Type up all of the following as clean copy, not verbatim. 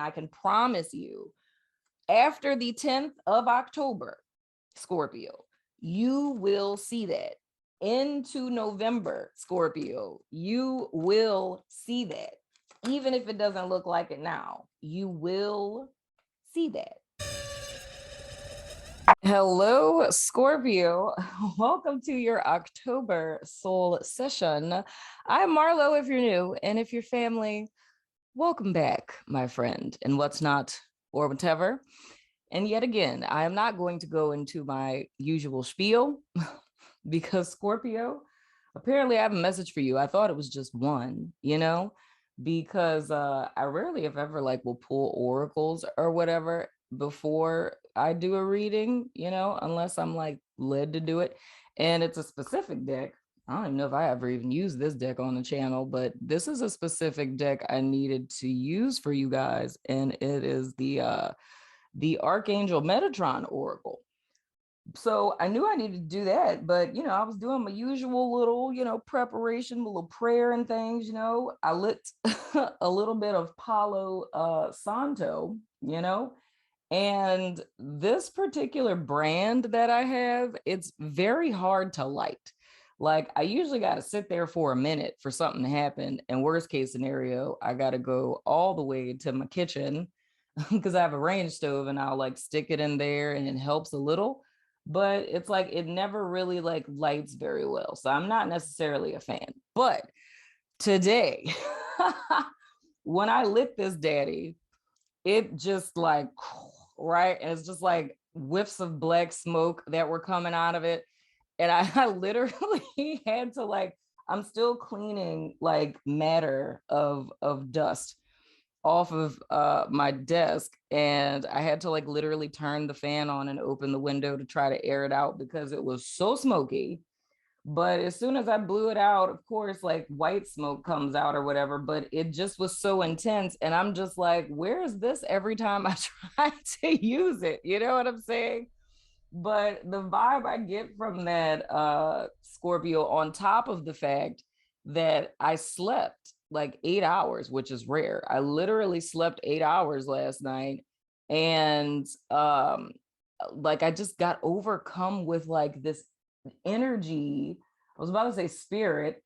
I can promise you, after the 10th of October, Scorpio, you will see that. Into November, Scorpio, you will see that. Even if it doesn't look like it now, you will see that. Hello, Scorpio. Welcome to your October soul session. I'm Marlo if you're new, and if you're family, welcome back, my friend, and what's not or whatever. And yet again, I am not going to go into my usual spiel because Scorpio, apparently I have a message for you. I thought it was just one, because I rarely, if ever, like will pull oracles or whatever before I do a reading, unless I'm like led to do it. And it's a specific deck. I don't even know if I ever even used this deck on the channel, but this is a specific deck I needed to use for you guys. And it is the Archangel Metatron Oracle. So I knew I needed to do that, but I was doing my usual little, preparation, a little prayer and things. I lit a little bit of Palo Santo, and this particular brand that I have, it's very hard to light. Like I usually got to sit there for a minute for something to happen. And worst case scenario, I got to go all the way to my kitchen because I have a range stove and I'll like stick it in there and it helps a little, but it's like it never really like lights very well. So I'm not necessarily a fan. But today, when I lit this daddy, it just like, right? And it's just like whiffs of black smoke that were coming out of it. And I literally had to like, I'm still cleaning like matter of dust off of my desk, and I had to like literally turn the fan on and open the window to try to air it out because it was so smoky. But as soon as I blew it out, of course, like white smoke comes out or whatever, but it just was so intense. And I'm just like, where is this every time I try to use it? You know what I'm saying? But the vibe I get from that Scorpio, on top of the fact that I slept like 8 hours, which is rare. I literally slept 8 hours last night. And like I just got overcome with like this energy. I was about to say spirit,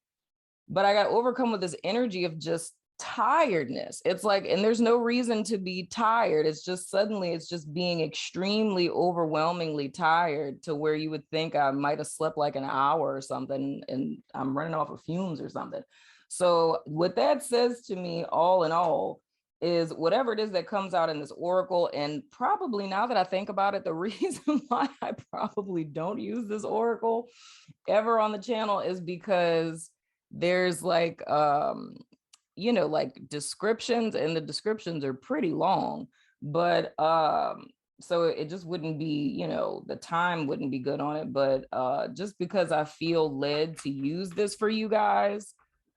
but I got overcome with this energy of just tiredness. It's like, and there's no reason to be tired. It's just suddenly, it's just being extremely overwhelmingly tired to where you would think I might have slept like an hour or something and I'm running off of fumes or something. So what that says to me, all in all, is whatever it is that comes out in this oracle. And probably now that I think about it, the reason why I probably don't use this oracle ever on the channel is because there's like like descriptions, and the descriptions are pretty long, but so it just wouldn't be, the time wouldn't be good on it. But just because I feel led to use this for you guys,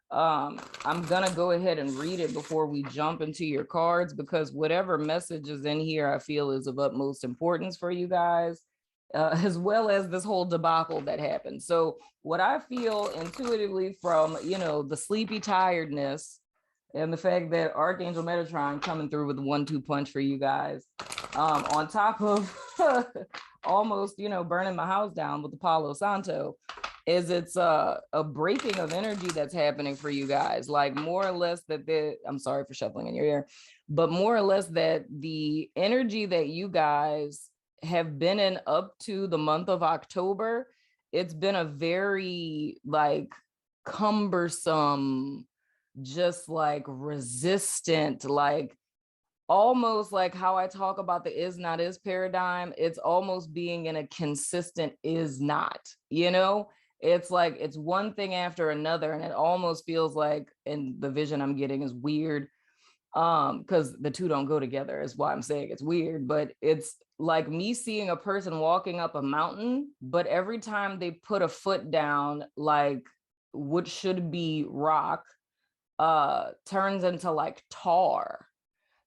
I'm gonna go ahead and read it before we jump into your cards, because whatever message is in here I feel is of utmost importance for you guys, as well as this whole debacle that happened. So what I feel intuitively from, the sleepy tiredness and the fact that Archangel Metatron coming through with a 1-2 punch for you guys, on top of almost, burning my house down with the Palo Santo, is it's a breaking of energy that's happening for you guys. Like more or less that I'm sorry for shuffling in your ear, but more or less that the energy that you guys have been in up to the month of October, it's been a very like cumbersome, just like resistant, like almost like how I talk about the is not is paradigm. It's almost being in a consistent is not, it's like it's one thing after another, and it almost feels like, and the vision I'm getting is weird, because the two don't go together, is why I'm saying it's weird. But it's like me seeing a person walking up a mountain, but every time they put a foot down, like what should be rock turns into like tar.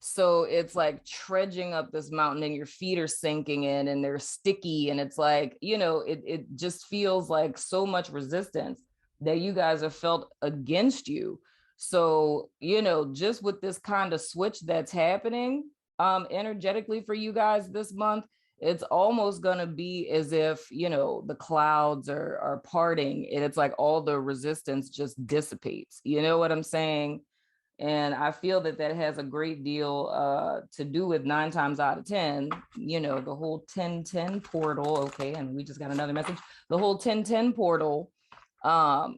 So it's like trudging up this mountain and your feet are sinking in and they're sticky. And it's like, it just feels like so much resistance that you guys have felt against you. So, you know, just with this kind of switch that's happening energetically for you guys this month, it's almost going to be as if, you know, the clouds are parting and it's like all the resistance just dissipates. You know what I'm saying? And I feel that that has a great deal to do with 9 times out of 10, you know, the whole 1010 portal. Okay. And we just got another message. The whole 1010 portal on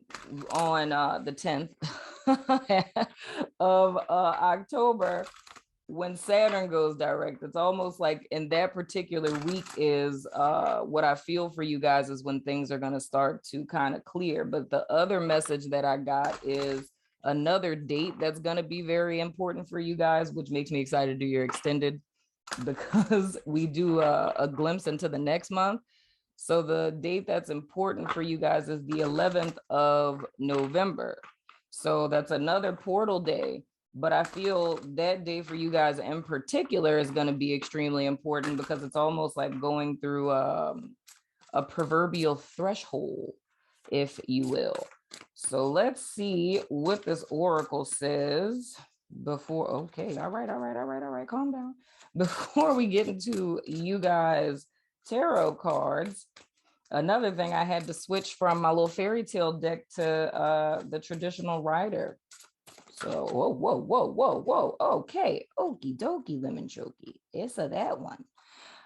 the 10th of October, when Saturn goes direct. It's almost like in that particular week is what I feel for you guys is when things are going to start to kind of clear. But the other message that I got is another date that's going to be very important for you guys, which makes me excited to do your extended, because we do a glimpse into the next month. So the date that's important for you guys is the 11th of November. So that's another portal day. But I feel that day for you guys in particular is going to be extremely important because it's almost like going through a proverbial threshold, if you will. So let's see what this oracle says before. Okay, all right, calm down. Before we get into you guys' tarot cards, another thing, I had to switch from my little fairy tale deck to the traditional rider. So, whoa. Okay, okie dokie, lemon chokey. It's that one.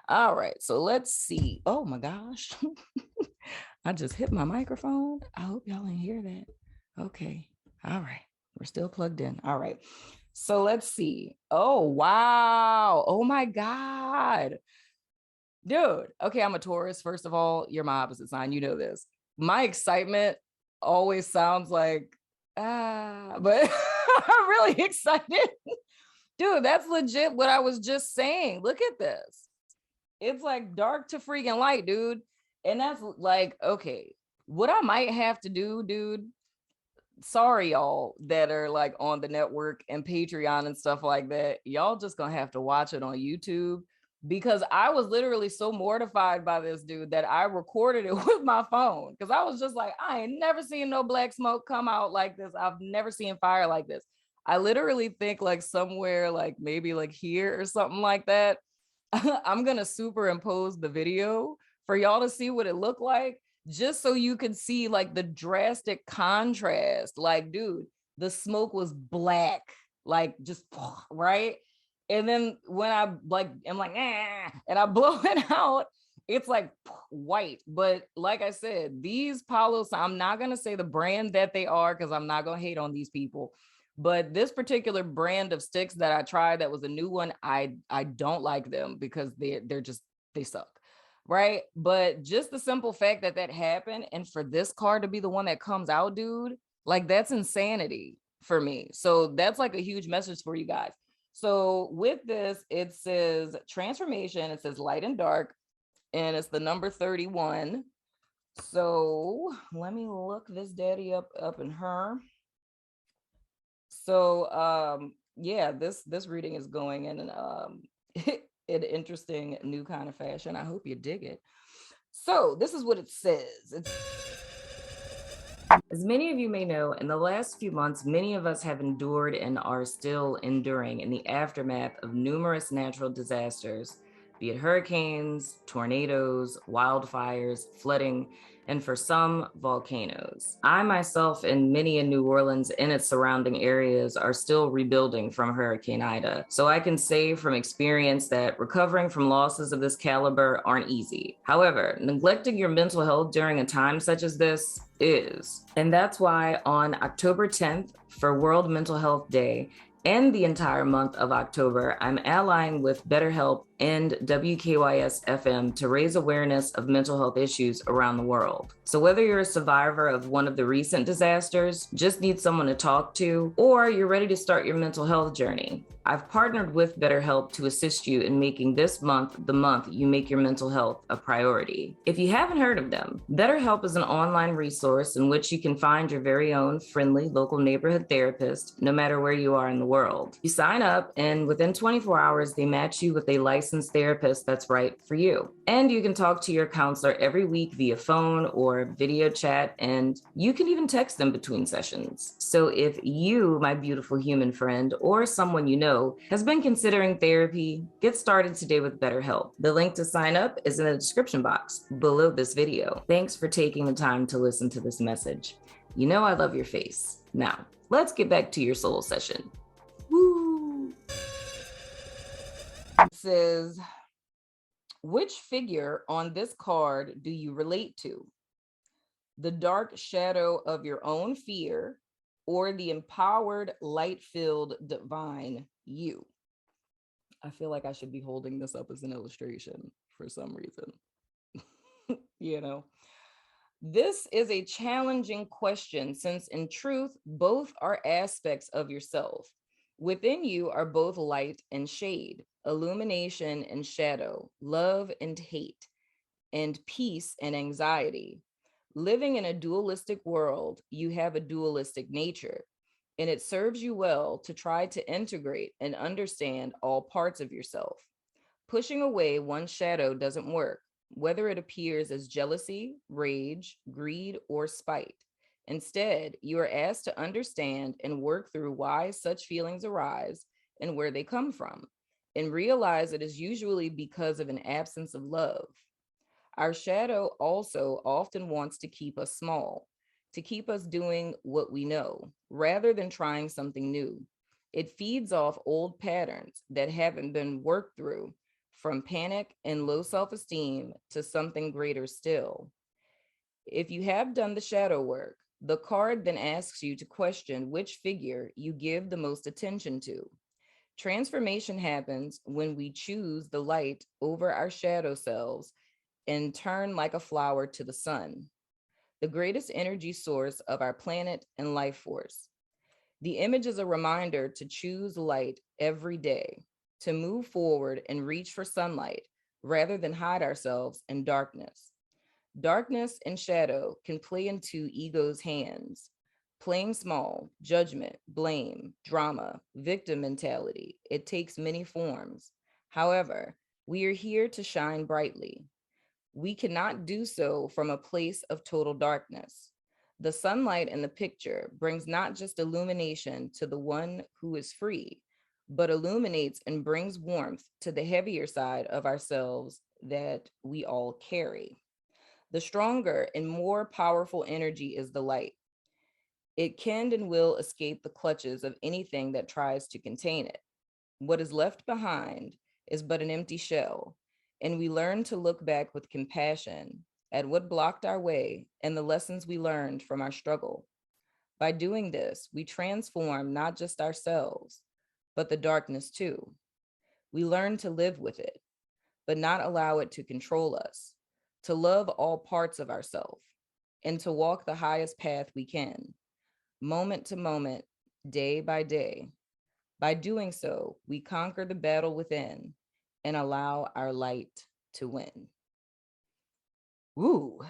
All right, so let's see. Oh my gosh. I just hit my microphone. I hope y'all didn't hear that. Okay. All right. We're still plugged in. All right. So let's see. Oh, wow. Oh my God. Dude. Okay. I'm a Taurus. First of all, you're my opposite sign. You know this. My excitement always sounds like, but I'm really excited. Dude, that's legit what I was just saying. Look at this. It's like dark to freaking light, dude. And that's like, okay, what I might have to do, dude, sorry, y'all that are like on the network and Patreon and stuff like that. Y'all just gonna have to watch it on YouTube, because I was literally so mortified by this dude that I recorded it with my phone, because I was just like, I ain't never seen no black smoke come out like this. I've never seen fire like this. I literally think like somewhere like maybe like here or something like that. I'm gonna superimpose the video for y'all to see what it looked like, just so you can see like the drastic contrast. Like, dude, the smoke was black, like just right. And then when I'm like, and I blow it out, it's like white. But like I said, these Palos, I'm not gonna say the brand that they are because I'm not gonna hate on these people. But this particular brand of sticks that I tried, that was a new one, I don't like them because they're just, they suck. Right. But just the simple fact that that happened, and for this card to be the one that comes out, dude, like that's insanity for me. So that's like a huge message for you guys. So with this, it says transformation, it says light and dark, and it's the number 31. So let me look this daddy up in her. So yeah, this reading is going in an interesting new kind of fashion. I hope you dig it. So this is what it says. As many of you may know, in the last few months, many of us have endured and are still enduring in the aftermath of numerous natural disasters, be it hurricanes, tornadoes, wildfires, flooding, and for some, volcanoes. I myself and many in New Orleans and its surrounding areas are still rebuilding from Hurricane Ida. So I can say from experience that recovering from losses of this caliber aren't easy. However, neglecting your mental health during a time such as this is. And that's why on October 10th, for World Mental Health Day, and the entire month of October, I'm allying with BetterHelp and WKYS FM to raise awareness of mental health issues around the world. So whether you're a survivor of one of the recent disasters, just need someone to talk to, or you're ready to start your mental health journey, I've partnered with BetterHelp to assist you in making this month the month you make your mental health a priority. If you haven't heard of them, BetterHelp is an online resource in which you can find your very own friendly local neighborhood therapist, no matter where you are in the world. You sign up, and within 24 hours, they match you with a licensed licensed therapist that's right for you. And you can talk to your counselor every week via phone or video chat, and you can even text them between sessions. So if you, my beautiful human friend, or someone you know has been considering therapy, get started today with BetterHelp. The link to sign up is in the description box below this video. Thanks for taking the time to listen to this message. You know I love your face. Now, let's get back to your soul session. Woo! It says, which figure on this card do you relate to? The dark shadow of your own fear, or the empowered, light-filled, divine you? I feel like I should be holding this up as an illustration for some reason. You know, this is a challenging question since in truth, both are aspects of yourself. Within you are both light and shade, illumination and shadow, love and hate, and peace and anxiety. Living in a dualistic world, you have a dualistic nature, and it serves you well to try to integrate and understand all parts of yourself. Pushing away one shadow doesn't work, whether it appears as jealousy, rage, greed, or spite. Instead, you are asked to understand and work through why such feelings arise and where they come from, and realize it is usually because of an absence of love. Our shadow also often wants to keep us small, to keep us doing what we know, rather than trying something new. It feeds off old patterns that haven't been worked through, from panic and low self-esteem to something greater still. If you have done the shadow work, the card then asks you to question which figure you give the most attention to. Transformation happens when we choose the light over our shadow selves and turn like a flower to the sun, the greatest energy source of our planet and life force. The image is a reminder to choose light every day, to move forward and reach for sunlight rather than hide ourselves in darkness. Darkness and shadow can play into ego's hands, playing small, judgment, blame, drama, victim mentality. It takes many forms. However, we are here to shine brightly. We cannot do so from a place of total darkness. The sunlight in the picture brings not just illumination to the one who is free, but illuminates and brings warmth to the heavier side of ourselves that we all carry. The stronger and more powerful energy is the light. It can and will escape the clutches of anything that tries to contain it. What is left behind is but an empty shell, and we learn to look back with compassion at what blocked our way and the lessons we learned from our struggle. By doing this, we transform not just ourselves, but the darkness too. We learn to live with it, but not allow it to control us, to love all parts of ourselves, and to walk the highest path we can, moment to moment, day by day. By doing so, we conquer the battle within and allow our light to win. Ooh,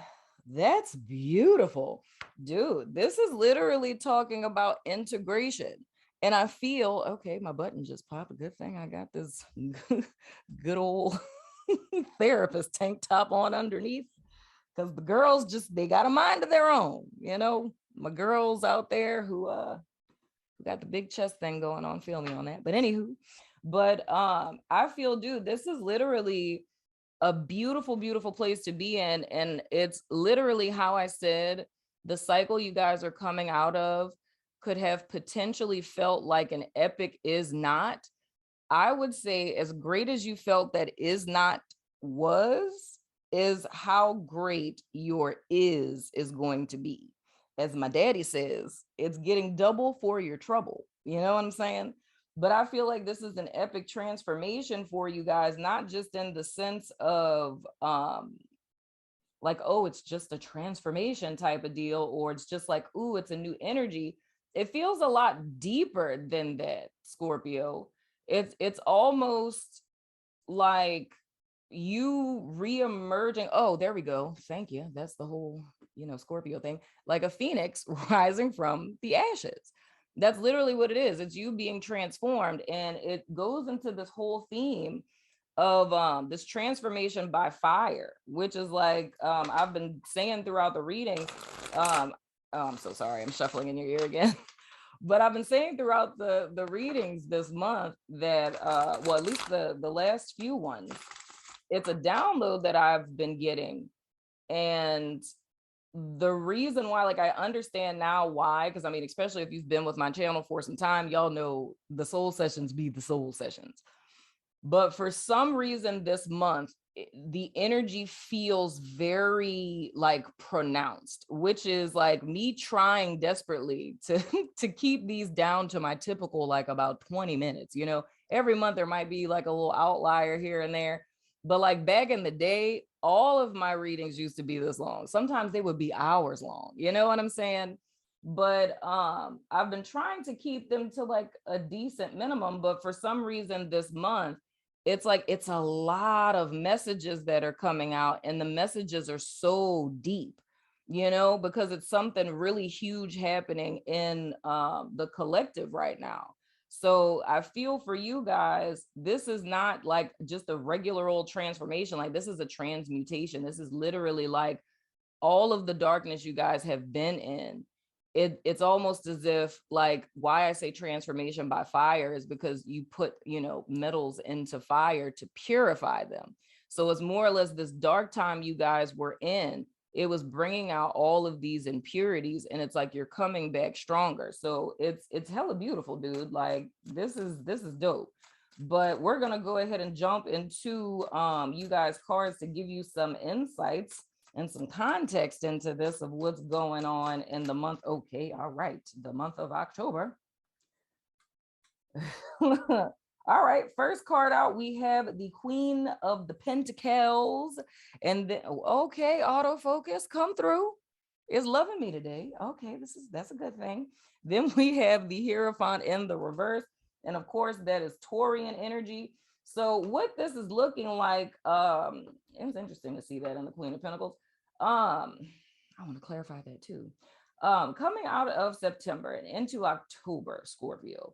that's beautiful. Dude, this is literally talking about integration. And I feel, okay, my button just popped. A good thing I got this good old therapist tank top on underneath, because the girls just, they got a mind of their own. You know, my girls out there who got the big chest thing going on, feel me on that. But anywho, I feel, dude, this is literally a beautiful, beautiful place to be in. And it's literally how I said the cycle you guys are coming out of could have potentially felt like an epic is not. I would say as great as you felt that is not was, is how great your is going to be. As my daddy says, it's getting double for your trouble. You know what I'm saying? But I feel like this is an epic transformation for you guys, not just in the sense of like, oh, it's just a transformation type of deal, or it's just like, ooh, it's a new energy. It feels a lot deeper than that, Scorpio. It's almost like you re-emerging. Oh, there we go. Thank you. That's the whole, Scorpio thing. Like a phoenix rising from the ashes. That's literally what it is. It's you being transformed. And it goes into this whole theme this transformation by fire, which is like I've been saying throughout the readings. I'm so sorry, I'm shuffling in your ear again. But I've been saying throughout the readings this month that well, at least the last few ones, it's a download that I've been getting. And the reason why, like, I understand now why, because I mean, especially if you've been with my channel for some time, y'all know the soul sessions be the soul sessions. But for some reason this month, the energy feels very like pronounced, which is like me trying desperately to to keep these down to my typical like about 20 minutes. You know, every month there might be like a little outlier here and there, but like back in the day, all of my readings used to be this long. Sometimes they would be hours long, you know what I'm saying? But I've been trying to keep them to like a decent minimum, but for some reason this month it's like it's a lot of messages that are coming out, and the messages are so deep, you know, because it's something really huge happening in the collective right now. So I feel for you guys, this is not like just a regular old transformation. Like, this is a transmutation. This is literally like all of the darkness you guys have been in. It's almost as if, like, why I say transformation by fire is because you put, you know, metals into fire to purify them. So it's more or less this dark time you guys were in, it was bringing out all of these impurities, and it's like you're coming back stronger. So it's hella beautiful, dude. Like, this is dope. But we're gonna go ahead and jump into you guys cards to give you some insights and some context into this of what's going on in the month. Okay, all right, the month of October. All right, first card out, we have the Queen of the Pentacles. And then, okay, autofocus, come through. It's loving me today. Okay, that's a good thing. Then we have the Hierophant in the reverse. And of course, that is Taurian energy. So what this is looking like, it's interesting to see that in the Queen of Pentacles. I want to clarify that too. Coming out of September and into October, Scorpio,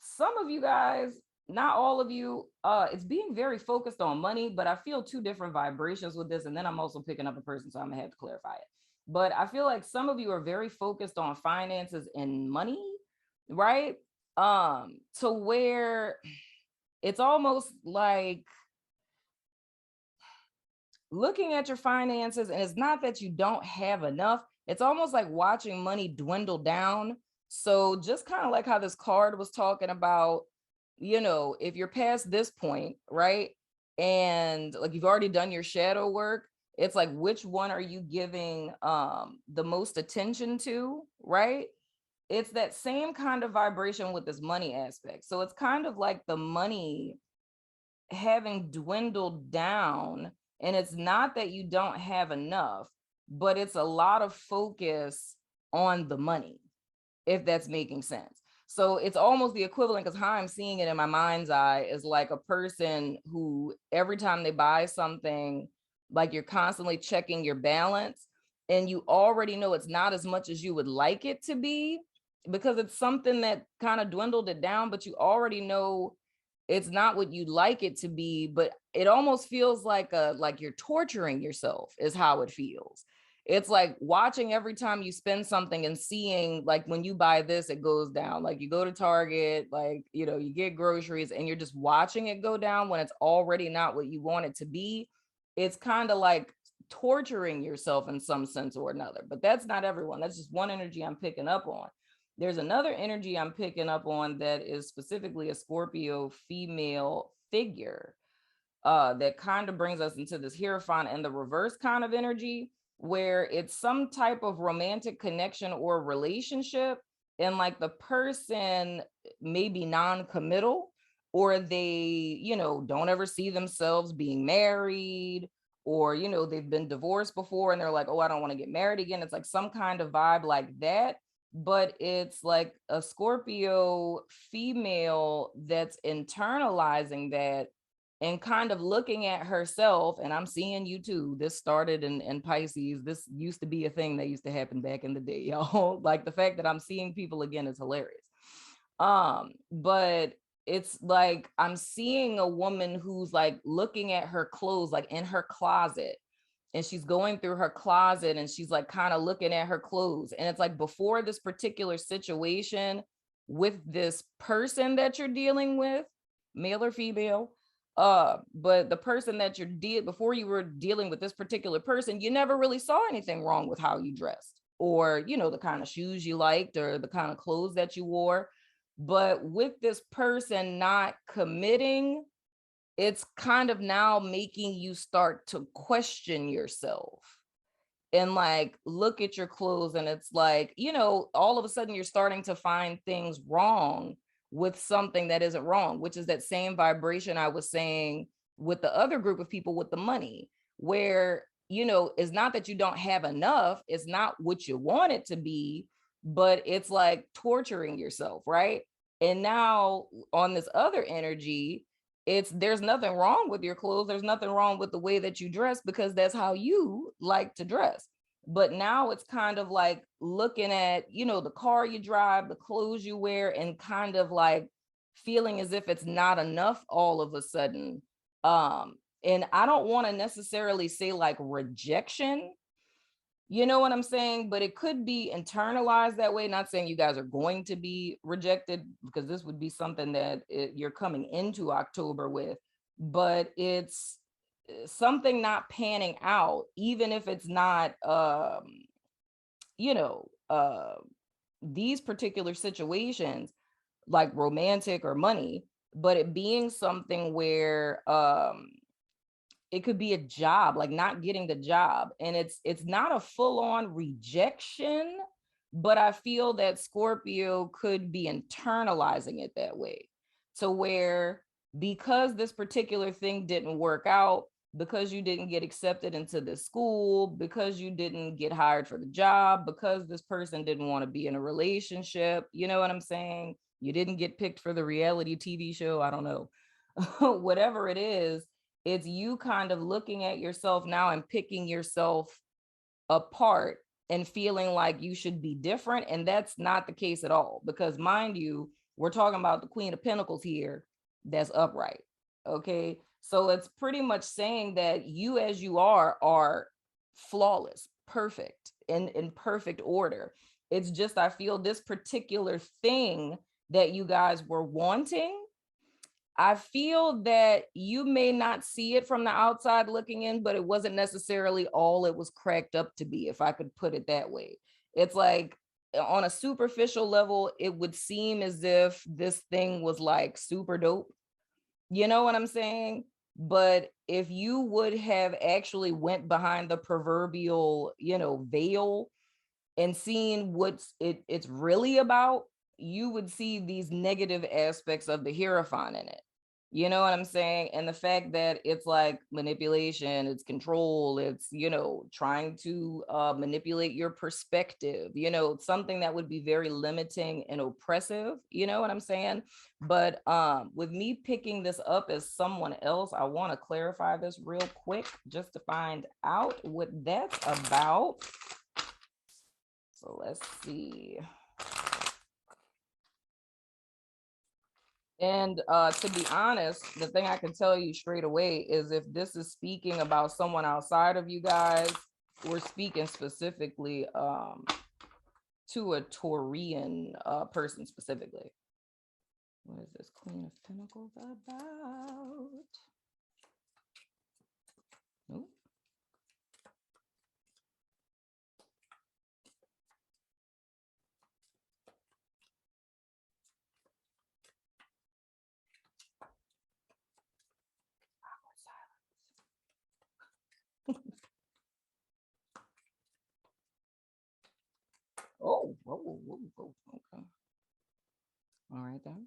some of you guys, not all of you, it's being very focused on money, but I feel two different vibrations with this. And then I'm also picking up a person, so I'm gonna have to clarify it. But I feel like some of you are very focused on finances and money, right? To where it's almost like looking at your finances, and it's not that you don't have enough, it's almost like watching money dwindle down. So just kind of like how this card was talking about, you know, if you're past this point, right, and like you've already done your shadow work, it's like, which one are you giving the most attention to, right? It's that same kind of vibration with this money aspect. So it's kind of like the money having dwindled down, and it's not that you don't have enough, but it's a lot of focus on the money, if that's making sense. So it's almost the equivalent, because how I'm seeing it in my mind's eye is like a person who every time they buy something, like you're constantly checking your balance, and you already know it's not as much as you would like it to be, because it's something that kind of dwindled it down, but you already know it's not what you'd like it to be. But it almost feels like you're torturing yourself is how it feels. It's like watching every time you spend something and seeing, like, when you buy this, it goes down. Like, you go to Target, like, you know, you get groceries and you're just watching it go down when it's already not what you want it to be. It's kind of like torturing yourself in some sense or another. But that's not everyone. That's just one energy I'm picking up on. There's another energy I'm picking up on that is specifically a Scorpio female figure that kind of brings us into this Hierophant and the reverse kind of energy, where it's some type of romantic connection or relationship, and like the person may be non-committal, or they, you know, don't ever see themselves being married, or, you know, they've been divorced before and they're like, oh, I don't want to get married again. It's like some kind of vibe like that. But it's like a Scorpio female that's internalizing that and kind of looking at herself. And I'm seeing you too. This started in Pisces. This used to be a thing that used to happen back in the day, y'all. Like, the fact that I'm seeing people again is hilarious. But it's like I'm seeing a woman who's like looking at her clothes, like in her closet, and she's going through her closet and she's like kind of looking at her clothes. And it's like before this particular situation with this person that you're dealing with, male or female, but the person that before you were dealing with this particular person, you never really saw anything wrong with how you dressed, or the kind of shoes you liked, or the kind of clothes that you wore. But with this person not committing, it's kind of now making you start to question yourself and like look at your clothes, and it's like, all of a sudden you're starting to find things wrong with something that isn't wrong, which is that same vibration I was saying with the other group of people with the money, where it's not that you don't have enough, it's not what you want it to be, but it's like torturing yourself, right? And now on this other energy, there's nothing wrong with your clothes, there's nothing wrong with the way that you dress, because that's how you like to dress. But now it's kind of like looking at the car you drive, the clothes you wear, and kind of like feeling as if it's not enough all of a sudden. And I don't want to necessarily say like rejection, you know what I'm saying? But it could be internalized that way. Not saying you guys are going to be rejected, because this would be something that you're coming into October with, but it's something not panning out, even if it's not, these particular situations like romantic or money, but it being something where, it could be a job, like not getting the job. And it's not a full-on rejection, but I feel that Scorpio could be internalizing it that way, to where because this particular thing didn't work out, because you didn't get accepted into the school, because you didn't get hired for the job, because this person didn't want to be in a relationship, you know what I'm saying? You didn't get picked for the reality TV show, I don't know. Whatever it is, it's you kind of looking at yourself now and picking yourself apart and feeling like you should be different. And that's not the case at all, because mind you, we're talking about the Queen of Pentacles here that's upright. Okay. So it's pretty much saying that you as you are flawless, perfect, in perfect order. It's just, I feel this particular thing that you guys were wanting, I feel that you may not see it from the outside looking in, but it wasn't necessarily all it was cracked up to be, if I could put it that way. It's like on a superficial level, it would seem as if this thing was like super dope. You know what I'm saying? But if you would have actually went behind the proverbial, veil and seen it's really about, you would see these negative aspects of the Hierophant in it. You know what I'm saying? And the fact that it's like manipulation, it's control, it's, trying to manipulate your perspective, something that would be very limiting and oppressive, you know what I'm saying? But with me picking this up as someone else, I want to clarify this real quick just to find out what that's about. So let's see. And to be honest, the thing I can tell you straight away is if this is speaking about someone outside of you guys, we're speaking specifically to a Taurian person specifically. What is this Queen of Pentacles about? Nope. Oh, whoa, okay. All right then.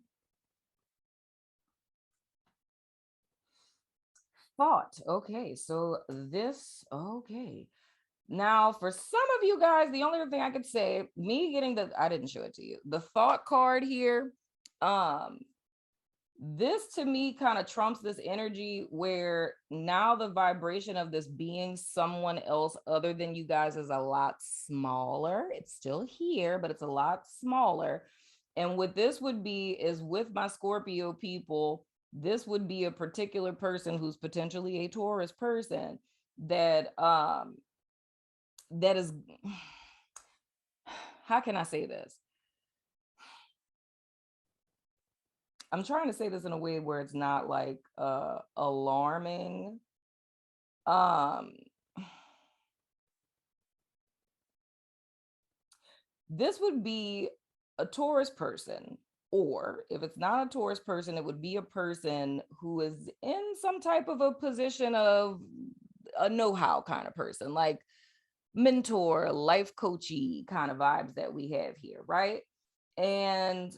Thought. Okay, so this, okay. Now, for some of you guys, the only thing I could say, me getting I didn't show it to you, the thought card here, this to me kind of trumps this energy where now the vibration of this being someone else other than you guys is a lot smaller. It's still here, but it's a lot smaller. And what this would be is with my Scorpio people, this would be a particular person who's potentially a Taurus person that is, how can I say this? I'm trying to say this in a way where it's not like alarming. This would be a Taurus person, or if it's not a Taurus person, it would be a person who is in some type of a position of a know-how kind of person, like mentor, life coachy kind of vibes that we have here, right? And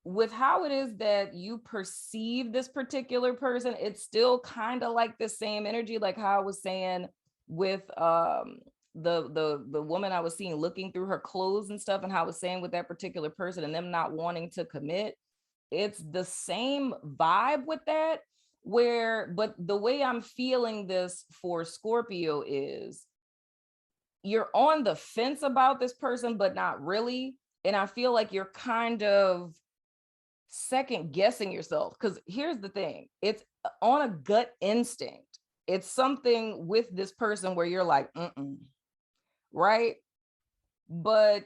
with how it is that you perceive this particular person, it's still kind of like the same energy, like how I was saying with the woman I was seeing looking through her clothes and stuff, and how I was saying with that particular person and them not wanting to commit. It's the same vibe with that, but the way I'm feeling this for Scorpio is you're on the fence about this person, but not really. And I feel like you're kind of second guessing yourself, because here's the thing, it's on a gut instinct. It's something with this person where you're like, right? But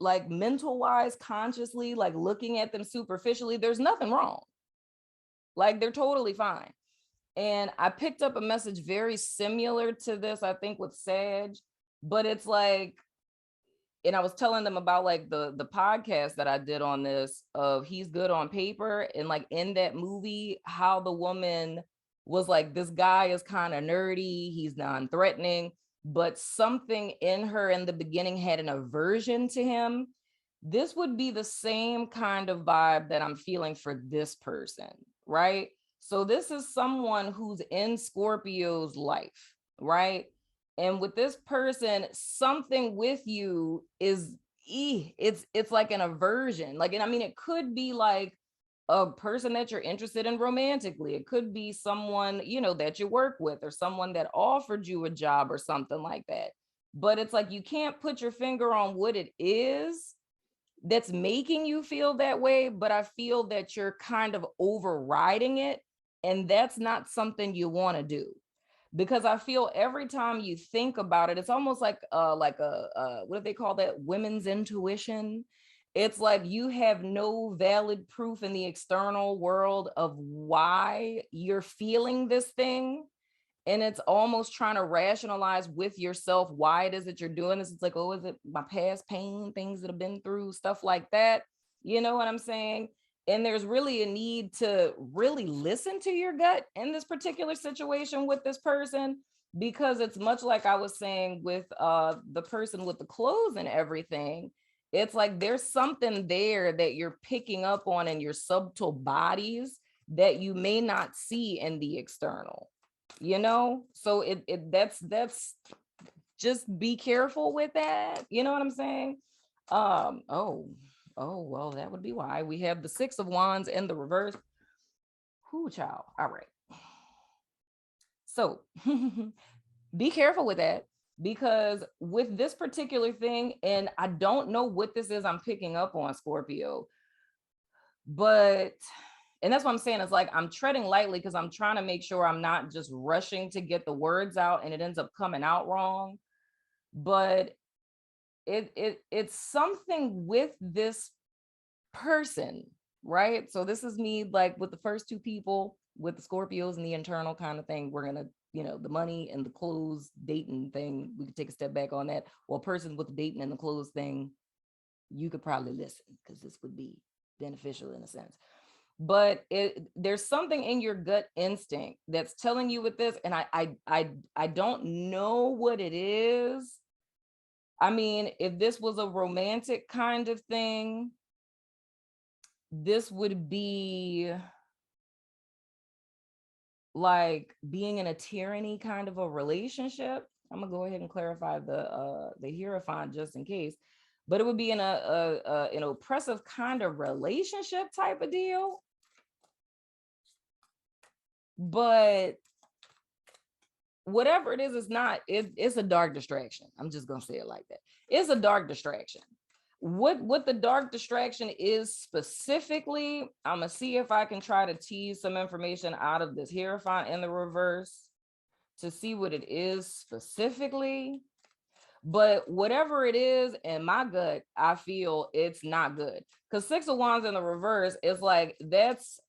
like mental wise, consciously, like looking at them superficially, there's nothing wrong. Like they're totally fine. And I picked up a message very similar to this, I think, with Sag, but it's like, and I was telling them about like the podcast that I did on this of He's Good on Paper, and like in that movie, how the woman was like, this guy is kind of nerdy, he's non-threatening, but something in her in the beginning had an aversion to him. This would be the same kind of vibe that I'm feeling for this person, right? So this is someone who's in Scorpio's life, right? And with this person, something with you is it's like an aversion. Like, and I mean, it could be like a person that you're interested in romantically. It could be someone, you know, that you work with, or someone that offered you a job or something like that. But it's like you can't put your finger on what it is that's making you feel that way, but I feel that you're kind of overriding it, and that's not something you want to do, because I feel every time you think about it, it's almost like a what do they call that? Women's intuition. It's like you have no valid proof in the external world of why you're feeling this thing. And it's almost trying to rationalize with yourself why it is that you're doing this. It's like, oh, is it my past pain, things that I've been through, stuff like that? You know what I'm saying? And there's really a need to really listen to your gut in this particular situation with this person, because it's much like I was saying with the person with the clothes and everything. It's like there's something there that you're picking up on in your subtle bodies that you may not see in the external, you know? So that's just be careful with that, you know what I'm saying? Oh well, that would be why we have the Six of Wands in the reverse. Whoo, child. All right, so be careful with that, because with this particular thing, and I don't know what this is I'm picking up on, Scorpio, but and that's what I'm saying. It's like I'm treading lightly because I'm trying to make sure I'm not just rushing to get the words out and it ends up coming out wrong. But it's something with this person, right? So this is me like with the first two people, with the Scorpios and the internal kind of thing. We're gonna, you know, the money and the clothes dating thing, we could take a step back on that. Well, person with the dating and the clothes thing, you could probably listen, because this would be beneficial in a sense. But there's something in your gut instinct that's telling you with this, and I don't know what it is. I mean, if this was a romantic kind of thing, this would be like being in a tyranny kind of a relationship. I'm gonna go ahead and clarify the Hierophant just in case, but it would be in a an oppressive kind of relationship type of deal. But whatever it is, it's not, it's a dark distraction. I'm just gonna say it like that. It's a dark distraction. What the dark distraction is specifically, I'm gonna see if I can try to tease some information out of this Hierophant in the reverse to see what it is specifically. But whatever it is, in my gut, I feel it's not good. Because Six of Wands in the reverse is like, that's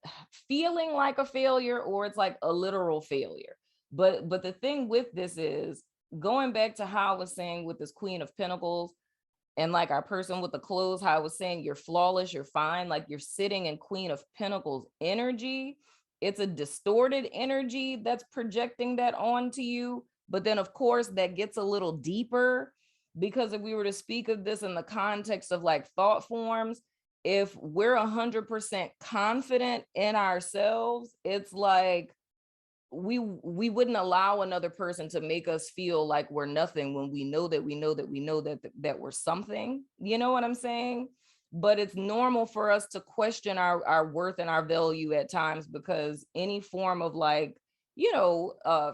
feeling like a failure, or it's like a literal failure. But the thing with this is, going back to how I was saying with this Queen of Pentacles, and like our person with the clothes, how I was saying you're flawless, you're fine, like you're sitting in Queen of Pentacles energy. It's a distorted energy that's projecting that onto you. But then, of course, that gets a little deeper, because if we were to speak of this in the context of like thought forms, if we're 100% confident in ourselves, it's like we wouldn't allow another person to make us feel like we're nothing, when we know that that we're something. You know what I'm saying? But it's normal for us to question our worth and our value at times, because any form of like,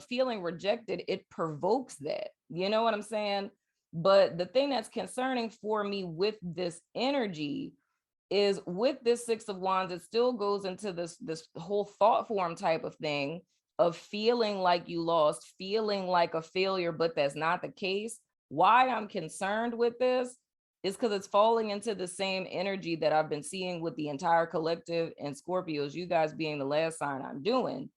feeling rejected, it provokes that. You know what I'm saying? But the thing that's concerning for me with this energy is, with this Six of Wands, it still goes into this whole thought form type of thing, of feeling like you lost, feeling like a failure, but that's not the case. Why I'm concerned with this is because it's falling into the same energy that I've been seeing with the entire collective and Scorpios, you guys being the last sign I'm doing.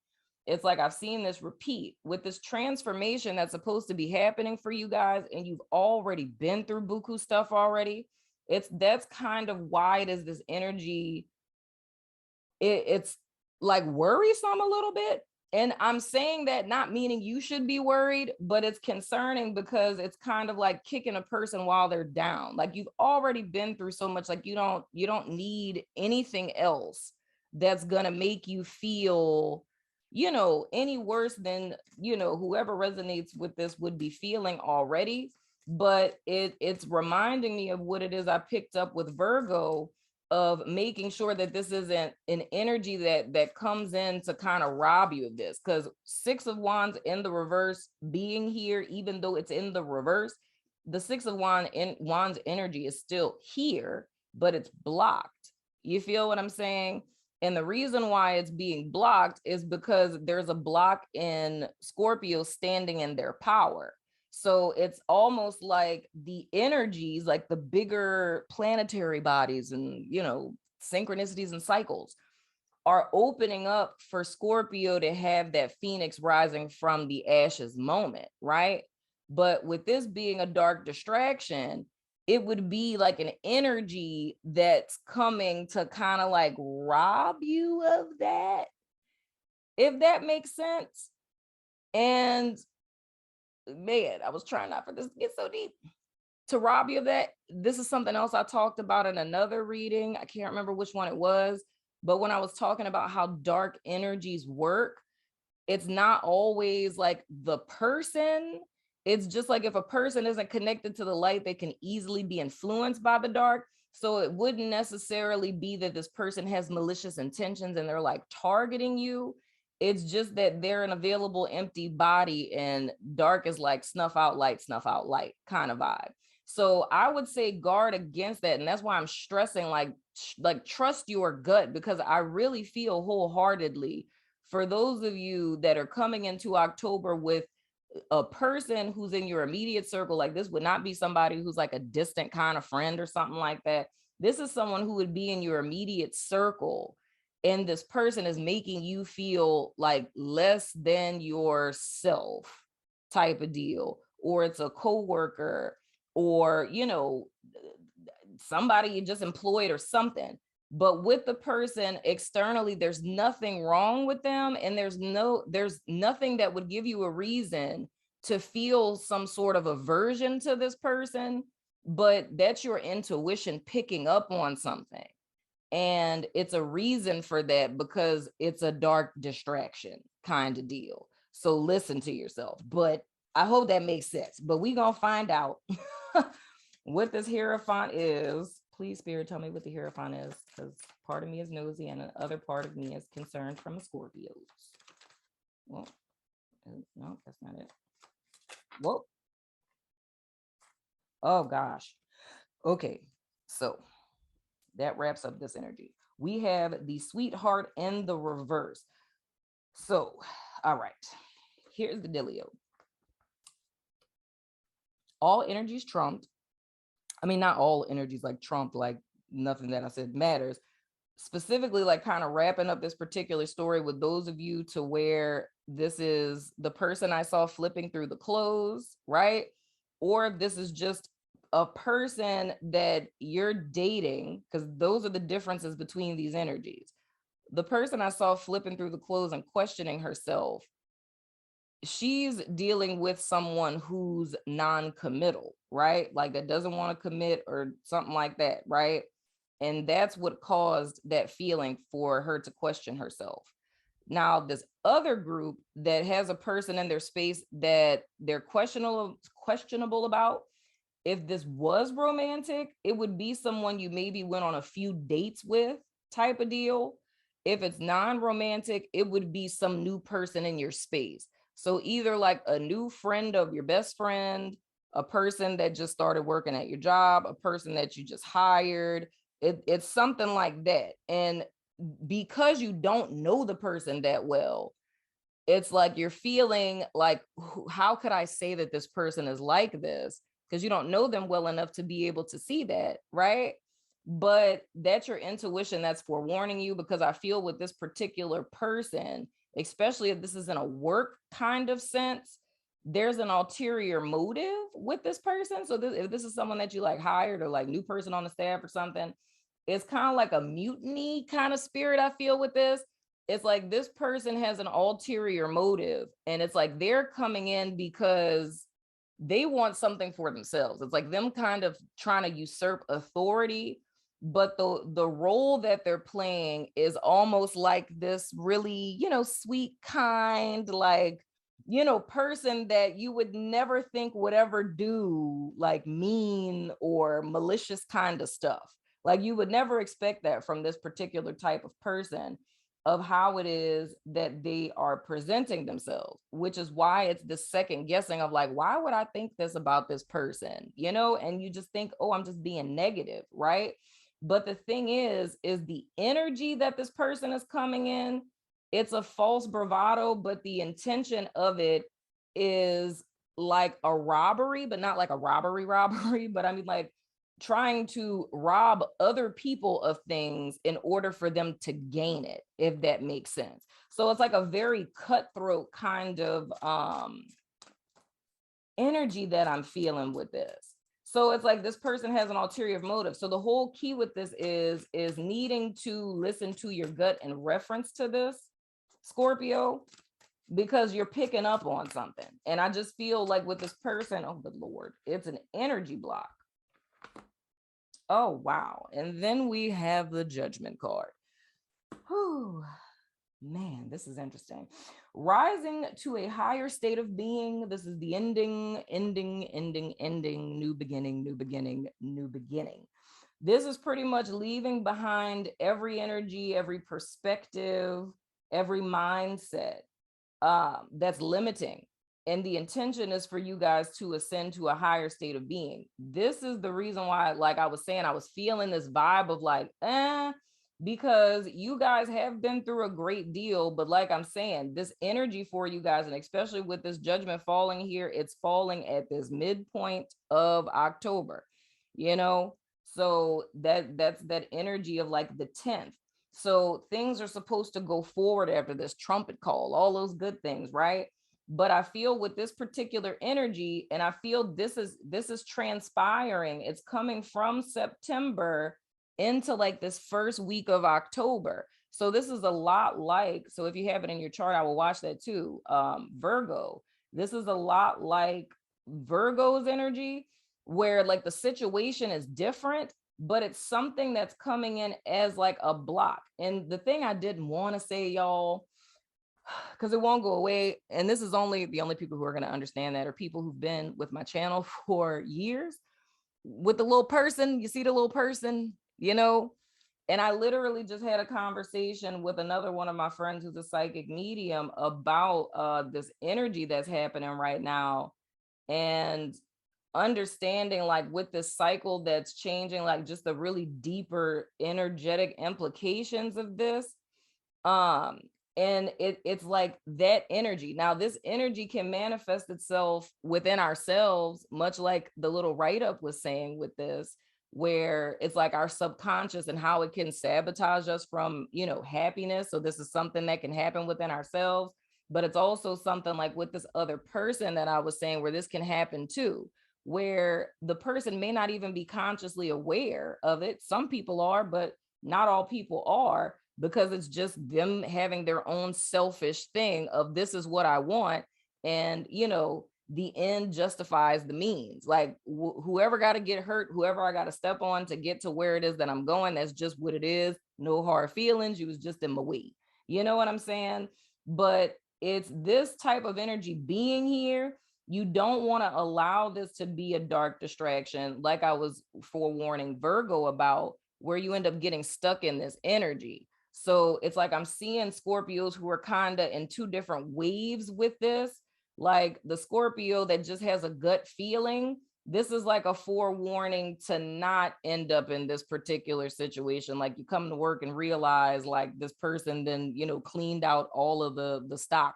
It's like I've seen this repeat with this transformation that's supposed to be happening for you guys, and you've already been through buku stuff already. That's kind of why it is this energy. It's like worrisome a little bit. And I'm saying that not meaning you should be worried, but it's concerning because it's kind of like kicking a person while they're down. Like, you've already been through so much, like you don't need anything else that's gonna make you feel, any worse than, whoever resonates with this would be feeling already. But it's reminding me of what it is I picked up with Virgo, of making sure that this isn't an energy that comes in to kind of rob you of this. Because Six of Wands in the reverse being here, even though it's in the reverse, the Six of Wands energy is still here, but it's blocked. You feel what I'm saying? And the reason why it's being blocked is because there's a block in Scorpio standing in their power. So it's almost like the energies, like the bigger planetary bodies and, synchronicities and cycles, are opening up for Scorpio to have that phoenix rising from the ashes moment, right? But with this being a dark distraction, it would be like an energy that's coming to kind of like rob you of that, if that makes sense. And man, I was trying not for this to get so deep. To rob you of that, this is something else I talked about in another reading. I can't remember which one it was, but when I was talking about how dark energies work, it's not always like the person. It's just like if a person isn't connected to the light, they can easily be influenced by the dark. So it wouldn't necessarily be that this person has malicious intentions and they're like targeting you. It's just that they're an available empty body, and dark is like snuff out light kind of vibe. So I would say guard against that. And that's why I'm stressing like trust your gut, because I really feel wholeheartedly for those of you that are coming into October with a person who's in your immediate circle. Like, this would not be somebody who's like a distant kind of friend or something like that. This is someone who would be in your immediate circle, and this person is making you feel like less than yourself type of deal. Or it's a coworker, or somebody you just employed or something. But with the person externally, there's nothing wrong with them, and there's nothing that would give you a reason to feel some sort of aversion to this person. But that's your intuition picking up on something, and it's a reason for that, because it's a dark distraction kind of deal. So listen to yourself. But I hope that makes sense. But we gonna find out what this Hierophant is. Please, Spirit, tell me what the Hierophant is, because part of me is nosy and the other part of me is concerned from a Scorpio. Well, no, that's not it. Whoa. Oh gosh. Okay. So that wraps up this energy. We have the sweetheart in the reverse. So, all right, here's the dealio. All energies trumped. I mean, not all energies like trumped, like nothing that I said matters. Specifically, like kind of wrapping up this particular story with those of you to where this is the person I saw flipping through the clothes, right? Or this is just a person that you're dating, because those are the differences between these energies. The person I saw flipping through the clothes and questioning herself, she's dealing with someone who's non-committal, right? Like that doesn't want to commit or something like that, right? And that's what caused that feeling for her to question herself. Now, this other group that has a person in their space that they're questionable about, if this was romantic, it would be someone you maybe went on a few dates with type of deal. If it's non-romantic, it would be some new person in your space. So either like a new friend of your best friend, a person that just started working at your job, a person that you just hired. It's something like that. And because you don't know the person that well, it's like you're feeling like, how could I say that this person is like this? Because you don't know them well enough to be able to see that, right? But that's your intuition that's forewarning you, because I feel with this particular person, especially if this is in a work kind of sense, there's an ulterior motive with this person. So if this is someone that you like hired or like new person on the staff or something, it's kind of like a mutiny kind of spirit I feel with this. It's like this person has an ulterior motive, and it's like they're coming in because they want something for themselves. It's like them kind of trying to usurp authority, but the role that they're playing is almost like this really, sweet, kind, like, person that you would never think would ever do like mean or malicious kind of stuff. Like you would never expect that from this particular type of person, of how it is that they are presenting themselves, which is why it's the second guessing of like, why would I think this about this person? And you just think, oh, I'm just being negative, right? But the thing is the energy that this person is coming in, it's a false bravado, but the intention of it is like a robbery, but not like a robbery, but I mean like trying to rob other people of things in order for them to gain it, if that makes sense. So it's like a very cutthroat kind of energy that I'm feeling with this. So it's like this person has an ulterior motive. So the whole key with this is needing to listen to your gut in reference to this, Scorpio, because you're picking up on something. And I just feel like with this person, oh good Lord, it's an energy block. Oh, wow. And then we have the Judgment card. Whew. Man, this is interesting. Rising to a higher state of being. This is the ending, new beginning, new beginning, new beginning. This is pretty much leaving behind every energy, every perspective, every mindset that's limiting. And the intention is for you guys to ascend to a higher state of being. This is the reason why, like I was saying, I was feeling this vibe of like, because you guys have been through a great deal. But like I'm saying, this energy for you guys, and especially with this Judgment falling here, it's falling at this midpoint of October, so that's that energy of like the 10th. So things are supposed to go forward after this trumpet call, all those good things, right? But I feel with this particular energy, and I feel this is transpiring, it's coming from September into like this first week of October. So this is a lot like, so if you have it in your chart, I will watch that too. Virgo, this is a lot like Virgo's energy, where like the situation is different, but it's something that's coming in as like a block. And the thing I didn't want to say, y'all, because it won't go away, and this is only the only people who are going to understand that are people who've been with my channel for years. With the little person, you see the little person, and I literally just had a conversation with another one of my friends who's a psychic medium about this energy that's happening right now. And understanding like with this cycle that's changing, like just the really deeper energetic implications of this. um and it's like that energy, now this energy can manifest itself within ourselves, much like the little write-up was saying with this, where it's like our subconscious and how it can sabotage us from, happiness. So this is something that can happen within ourselves, but it's also something like with this other person that I was saying, where this can happen too, where the person may not even be consciously aware of it. Some people are, but not all people are, because it's just them having their own selfish thing of this is what I want. And, the end justifies the means. Like whoever got to get hurt, whoever I got to step on to get to where it is that I'm going, that's just what it is. No hard feelings. You was just in my way. You know what I'm saying? But it's this type of energy being here. You don't want to allow this to be a dark distraction, like I was forewarning Virgo about, where you end up getting stuck in this energy. So it's like I'm seeing Scorpios who are kind of in two different waves with this. Like the Scorpio that just has a gut feeling, this is like a forewarning to not end up in this particular situation. Like you come to work and realize like this person then, cleaned out all of the stock,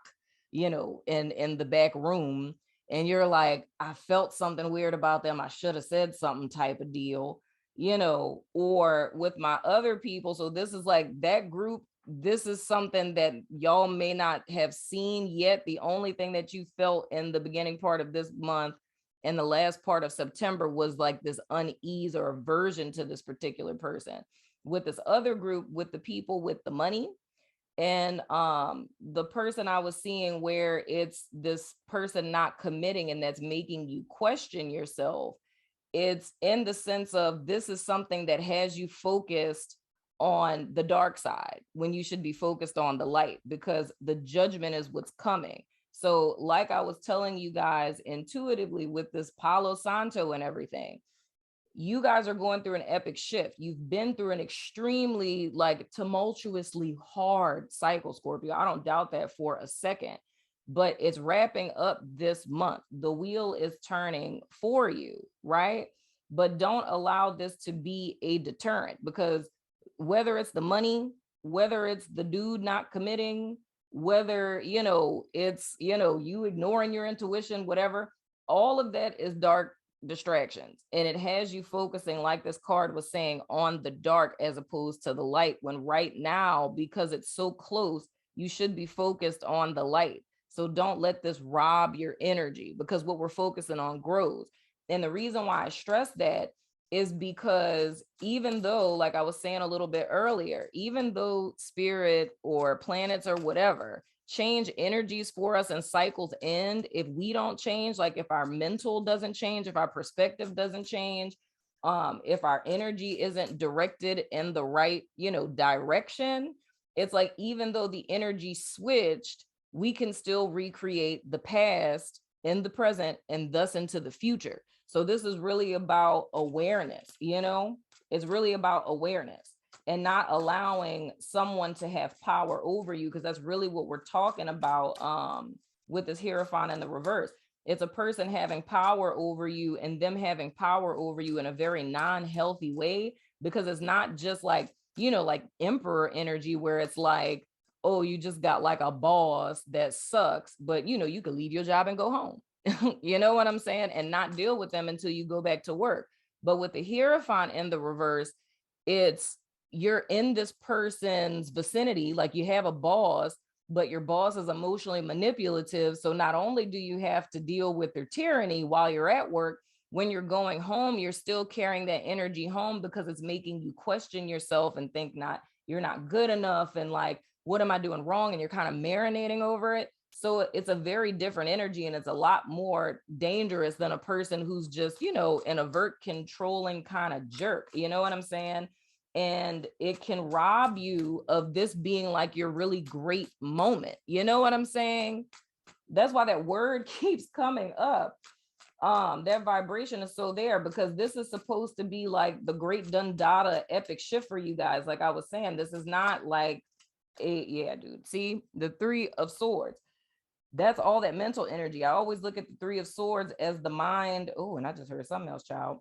in the back room. And you're like, I felt something weird about them. I should have said something type of deal, or with my other people. So this is like that group. This is something that y'all may not have seen yet. The only thing that you felt in the beginning part of this month and the last part of September was like this unease or aversion to this particular person. With this other group, with the people with the money, and the person I was seeing, where it's this person not committing and that's making you question yourself. It's in the sense of this is something that has you focused on the dark side when you should be focused on the light, because the judgment is what's coming. So like I was telling you guys intuitively with this Palo Santo and everything, you guys are going through an epic shift. You've been through an extremely like tumultuously hard cycle, Scorpio. I don't doubt that for a second, but it's wrapping up this month. The wheel is turning for you, right? But don't allow this to be a deterrent, because whether it's the money, whether it's the dude not committing, whether, it's, you ignoring your intuition, whatever, all of that is dark distractions. And it has you focusing, like this card was saying, on the dark as opposed to the light, when right now, because it's so close, you should be focused on the light. So don't let this rob your energy, because what we're focusing on grows. And the reason why I stress that is because even though, like I was saying a little bit earlier, even though spirit or planets or whatever change energies for us and cycles end, if we don't change, like if our mental doesn't change, if our perspective doesn't change, if our energy isn't directed in the right, direction, it's like even though the energy switched, we can still recreate the past in the present and thus into the future. So this is really about awareness, it's really about awareness and not allowing someone to have power over you, because that's really what we're talking about with this Hierophant in the reverse. It's a person having power over you and them having power over you in a very non-healthy way, because it's not just like, like emperor energy where it's like, oh, you just got like a boss that sucks, but you could leave your job and go home. You know what I'm saying? And not deal with them until you go back to work. But with the Hierophant in the reverse, it's you're in this person's vicinity, like you have a boss, but your boss is emotionally manipulative. So not only do you have to deal with their tyranny while you're at work, when you're going home, you're still carrying that energy home, because it's making you question yourself and think you're not good enough. And like, what am I doing wrong? And you're kind of marinating over it. So it's a very different energy, and it's a lot more dangerous than a person who's just, an overt controlling kind of jerk. You know what I'm saying? And it can rob you of this being like your really great moment. You know what I'm saying? That's why that word keeps coming up. That vibration is so there, because this is supposed to be like the great Dundada epic shift for you guys. Like I was saying, this is not like yeah, dude. See the 3 of Swords. That's all that mental energy. I always look at the Three of Swords as the mind. Oh, and I just heard something else, child.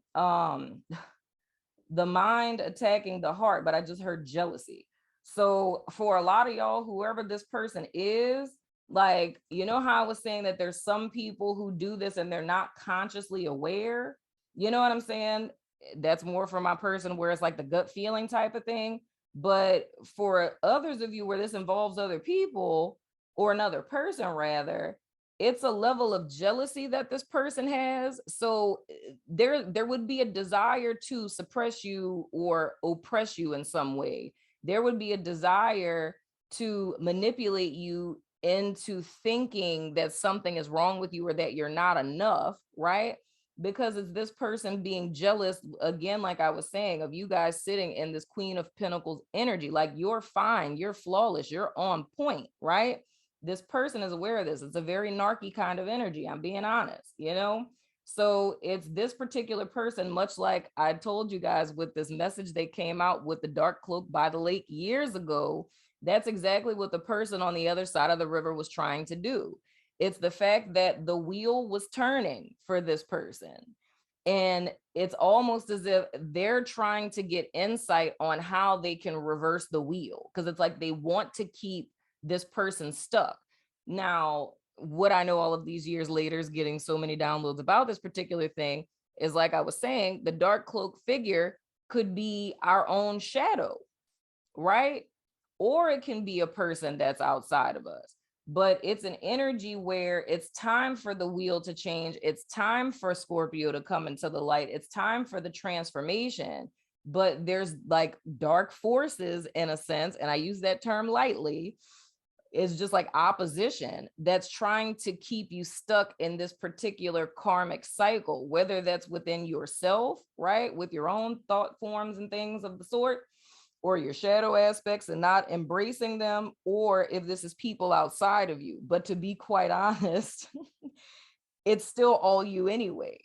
The mind attacking the heart, but I just heard jealousy. So for a lot of y'all, whoever this person is, like, you know how I was saying that there's some people who do this and they're not consciously aware. You know what I'm saying? That's more for my person where it's like the gut feeling type of thing. But for others of you where this involves other people or another person rather, it's a level of jealousy that this person has. So there would be a desire to suppress you or oppress you in some way. There would be a desire to manipulate you into thinking that something is wrong with you or that you're not enough, right? Because it's this person being jealous, again, like I was saying, of you guys sitting in this Queen of Pentacles energy. Like, you're fine, you're flawless, you're on point, right? This person is aware of this. It's a very narky kind of energy. I'm being honest, you know? So it's this particular person, much like I told you guys with this message they came out with the dark cloak by the lake years ago. That's exactly what the person on the other side of the river was trying to do. It's the fact that the wheel was turning for this person. And it's almost as if they're trying to get insight on how they can reverse the wheel, because it's like they want to keep this person stuck. Now, what I know all of these years later is getting so many downloads about this particular thing is, like I was saying, the dark cloak figure could be our own shadow, right? Or it can be a person that's outside of us. But it's an energy where it's time for the wheel to change. It's time for Scorpio to come into the light. It's time for the transformation. But there's like dark forces in a sense, and I use that term lightly. It's just like opposition that's trying to keep you stuck in this particular karmic cycle, whether that's within yourself, right? With your own thought forms and things of the sort, or your shadow aspects and not embracing them, or if this is people outside of you. But to be quite honest, it's still all you anyway.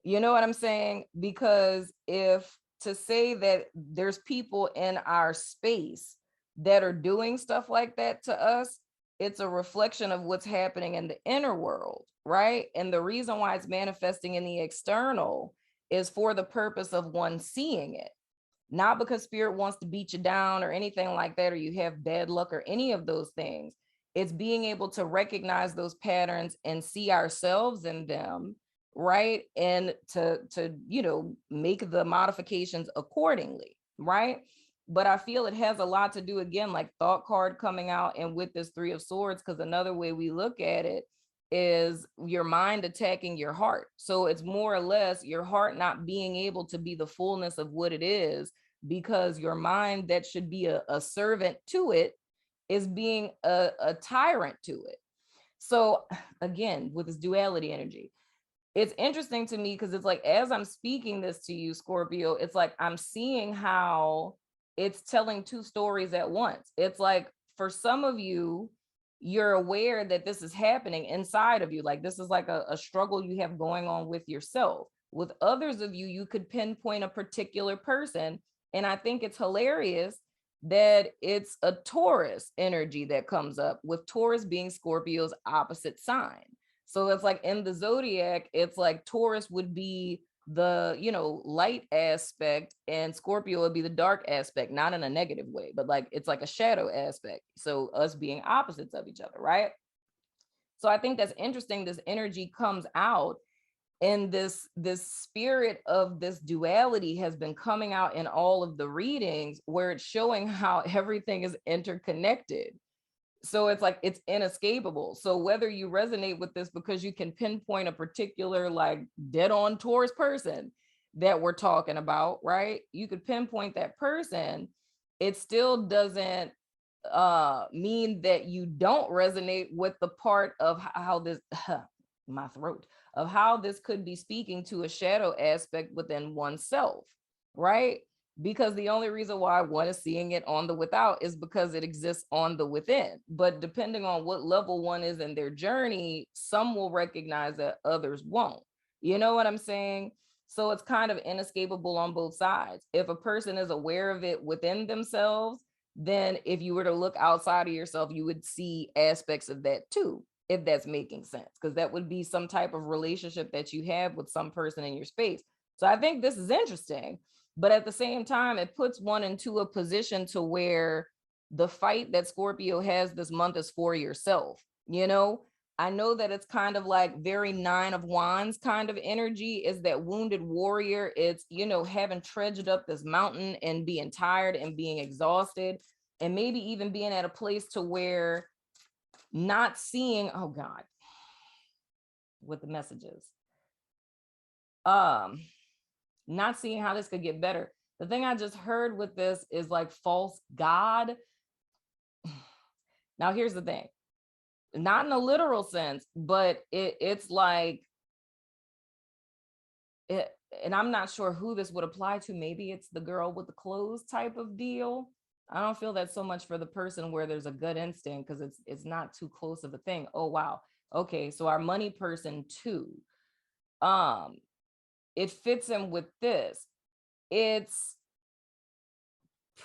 You know what I'm saying? Because if to say that there's people in our space that are doing stuff like that to us, it's a reflection of what's happening in the inner world, right? And the reason why it's manifesting in the external is for the purpose of one seeing it, not because spirit wants to beat you down or anything like that, or you have bad luck or any of those things. It's being able to recognize those patterns and see ourselves in them, right? And to make the modifications accordingly, right? But I feel it has a lot to do, again, like thought card coming out and with this Three of Swords, because another way we look at it is your mind attacking your heart. So it's more or less your heart not being able to be the fullness of what it is, because your mind that should be a servant to it is being a tyrant to it. So again, with this duality energy, it's interesting to me because it's like, as I'm speaking this to you, Scorpio, it's like I'm seeing how it's telling two stories at once. It's like for some of you, you're aware that this is happening inside of you. Like this is like a struggle you have going on with yourself. With others of you, you could pinpoint a particular person. And I think it's hilarious that it's a Taurus energy that comes up, with Taurus being Scorpio's opposite sign. So it's like in the zodiac, it's like Taurus would be the, light aspect, and Scorpio would be the dark aspect, not in a negative way, but like it's like a shadow aspect. So us being opposites of each other, right? So I think that's interesting. This energy comes out, and this spirit of this duality has been coming out in all of the readings, where it's showing how everything is interconnected. So it's like it's inescapable. So whether you resonate with this because you can pinpoint a particular like dead on Taurus person that we're talking about, right? You could pinpoint that person. It still doesn't mean that you don't resonate with the part of how this my throat, of how this could be speaking to a shadow aspect within oneself, right? Because the only reason why one is seeing it on the without is because it exists on the within. But depending on what level one is in their journey, some will recognize that, others won't. You know what I'm saying? So it's kind of inescapable on both sides. If a person is aware of it within themselves, then if you were to look outside of yourself, you would see aspects of that too. if that's making sense, because that would be some type of relationship that you have with some person in your space. So I think this is interesting, but at the same time, it puts one into a position to where the fight that Scorpio has this month is for yourself. You know, I know that it's kind of like very Nine of Wands kind of energy, is that wounded warrior. It's, you know, having trudged up this mountain and being tired and being exhausted, and maybe even being at a place to where not seeing, oh God, with the messages, not seeing how this could get better. The thing I just heard with this is like false God. Now here's the thing, not in a literal sense, but it's like it, and I'm not sure who this would apply to. Maybe it's the girl with the clothes type of deal. I don't feel that so much for the person where there's a gut instinct, because it's not too close of a thing. Oh wow. Okay, so our money person too. It fits in with this. It's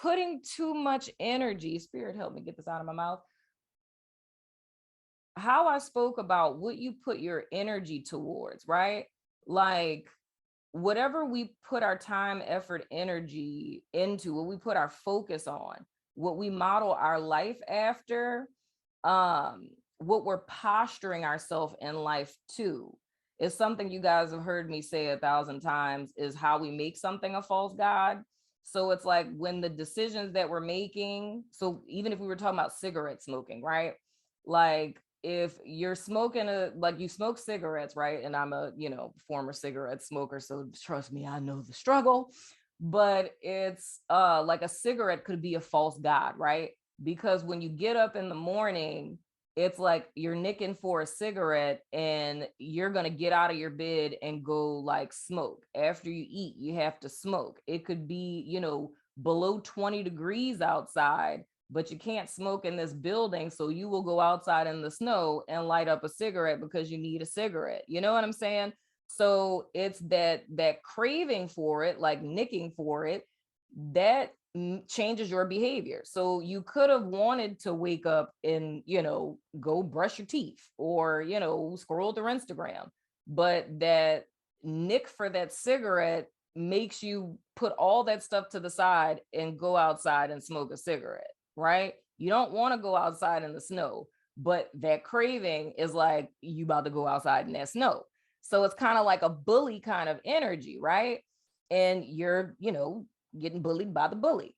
putting too much energy. Spirit, help me get this out of my mouth. How I spoke about what you put your energy towards, right? Like whatever we put our time, effort, energy into, what we put our focus on, what we model our life after, what we're posturing ourselves in life to, is something you guys have heard me say 1,000 times, is how we make something a false god. So it's like when the decisions that we're making, so even if we were talking about cigarette smoking, right? Like if you're smoking like you smoke cigarettes, right? And I'm a, you know, former cigarette smoker, so trust me, I know the struggle. But it's like a cigarette could be a false god, right? Because when you get up in the morning, it's like you're nicking for a cigarette and you're going to get out of your bed and go like smoke. After you eat, you have to smoke. It could be, you know, below 20 degrees outside, but you can't smoke in this building. So you will go outside in the snow and light up a cigarette because you need a cigarette. You know what I'm saying? So it's that craving for it, like nicking for it, that changes your behavior. So you could have wanted to wake up and, you know, go brush your teeth or, you know, scroll through Instagram, but that nick for that cigarette makes you put all that stuff to the side and go outside and smoke a cigarette, right? You don't want to go outside in the snow, but that craving is like you about to go outside in that snow. So it's kind of like a bully kind of energy, right? And you're, you know, getting bullied by the bully.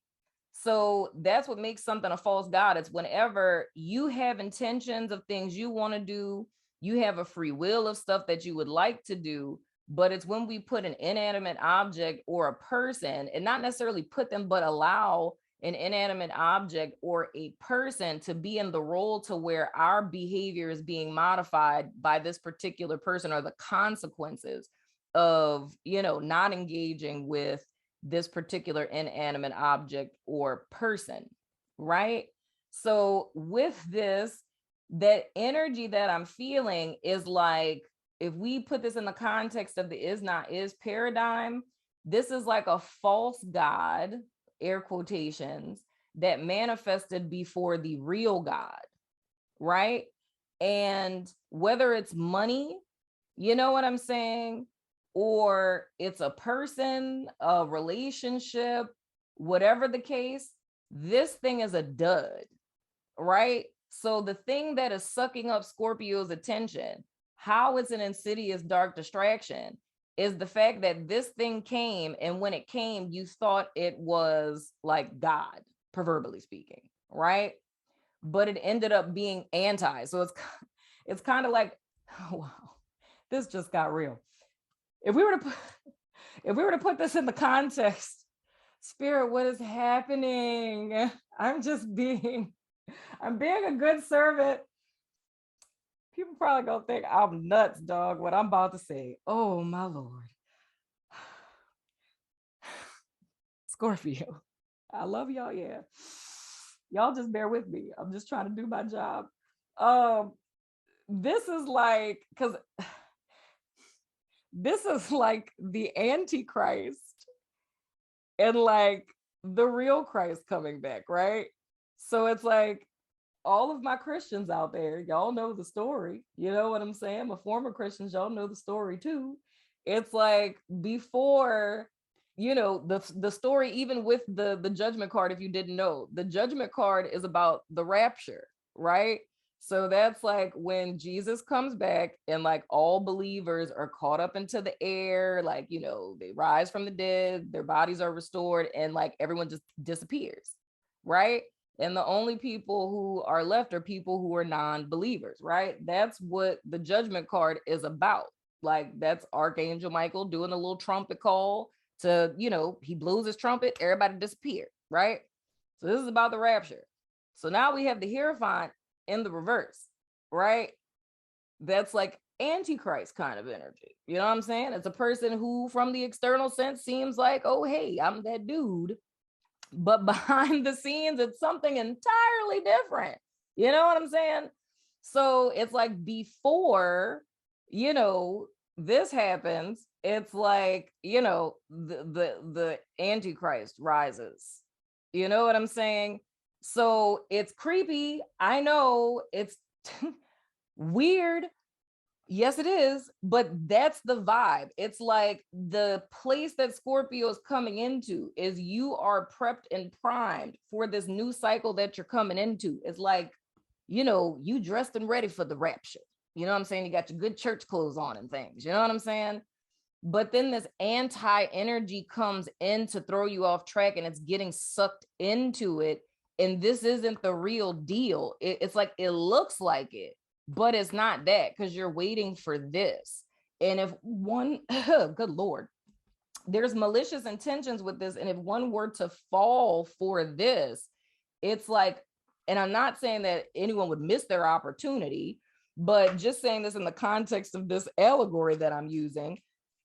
So that's what makes something a false god. It's whenever you have intentions of things you want to do, you have a free will of stuff that you would like to do, but it's when we put an inanimate object or a person, and not necessarily put them, but allow an inanimate object or a person to be in the role to where our behavior is being modified by this particular person, or the consequences of, you know, not engaging with this particular inanimate object or person, right? So with this, that energy that I'm feeling is like, if we put this in the context of the is not is paradigm, this is like a false god, air quotations, that manifested before the real God, right? And whether it's money, you know what I'm saying, or it's a person, a relationship, whatever the case, this thing is a dud, right? So the thing that is sucking up Scorpio's attention, how it's an insidious dark distraction, is the fact that this thing came, and when it came, you thought it was like God, proverbially speaking, right? But it ended up being anti. So it's kind of like, oh, wow, this just got real. If we were to put this in the context, Spirit, what is happening? I'm being a good servant. People probably gonna think I'm nuts, dog, what I'm about to say. Oh my Lord. Scorpio, I love y'all. Yeah, y'all just bear with me. I'm just trying to do my job. This is like, because this is like the Antichrist and like the real Christ coming back, right? So it's like all of my Christians out there, y'all know the story. You know what I'm saying? My former Christians, y'all know the story too. It's like before, you know, the story, even with the judgment card, if you didn't know, the judgment card is about the rapture, right? So that's like when Jesus comes back and like all believers are caught up into the air, like, you know, they rise from the dead, their bodies are restored, and like everyone just disappears, right? And the only people who are left are people who are non-believers, right? That's what the judgment card is about. Like that's Archangel Michael doing a little trumpet call to, you know, he blows his trumpet, everybody disappeared, right? So this is about the rapture. So now we have the Hierophant in the reverse, right? That's like Antichrist kind of energy. You know what I'm saying? It's a person who, from the external sense, seems like, oh, hey, I'm that dude. But behind the scenes, it's something entirely different. You know what I'm saying? So it's like before, you know, this happens, it's like, you know, the Antichrist rises. You know what I'm saying? So it's creepy. I know it's weird. Yes, it is. But that's the vibe. It's like the place that Scorpio is coming into is you are prepped and primed for this new cycle that you're coming into. It's like, you know, you dressed and ready for the rapture. You know what I'm saying? You got your good church clothes on and things. You know what I'm saying? But then this anti energy comes in to throw you off track and it's getting sucked into it. And this isn't the real deal. It's like, it looks like it, but it's not that because you're waiting for this. And if one, good Lord, there's malicious intentions with this. And if one were to fall for this, it's like, and I'm not saying that anyone would miss their opportunity, but just saying this in the context of this allegory that I'm using,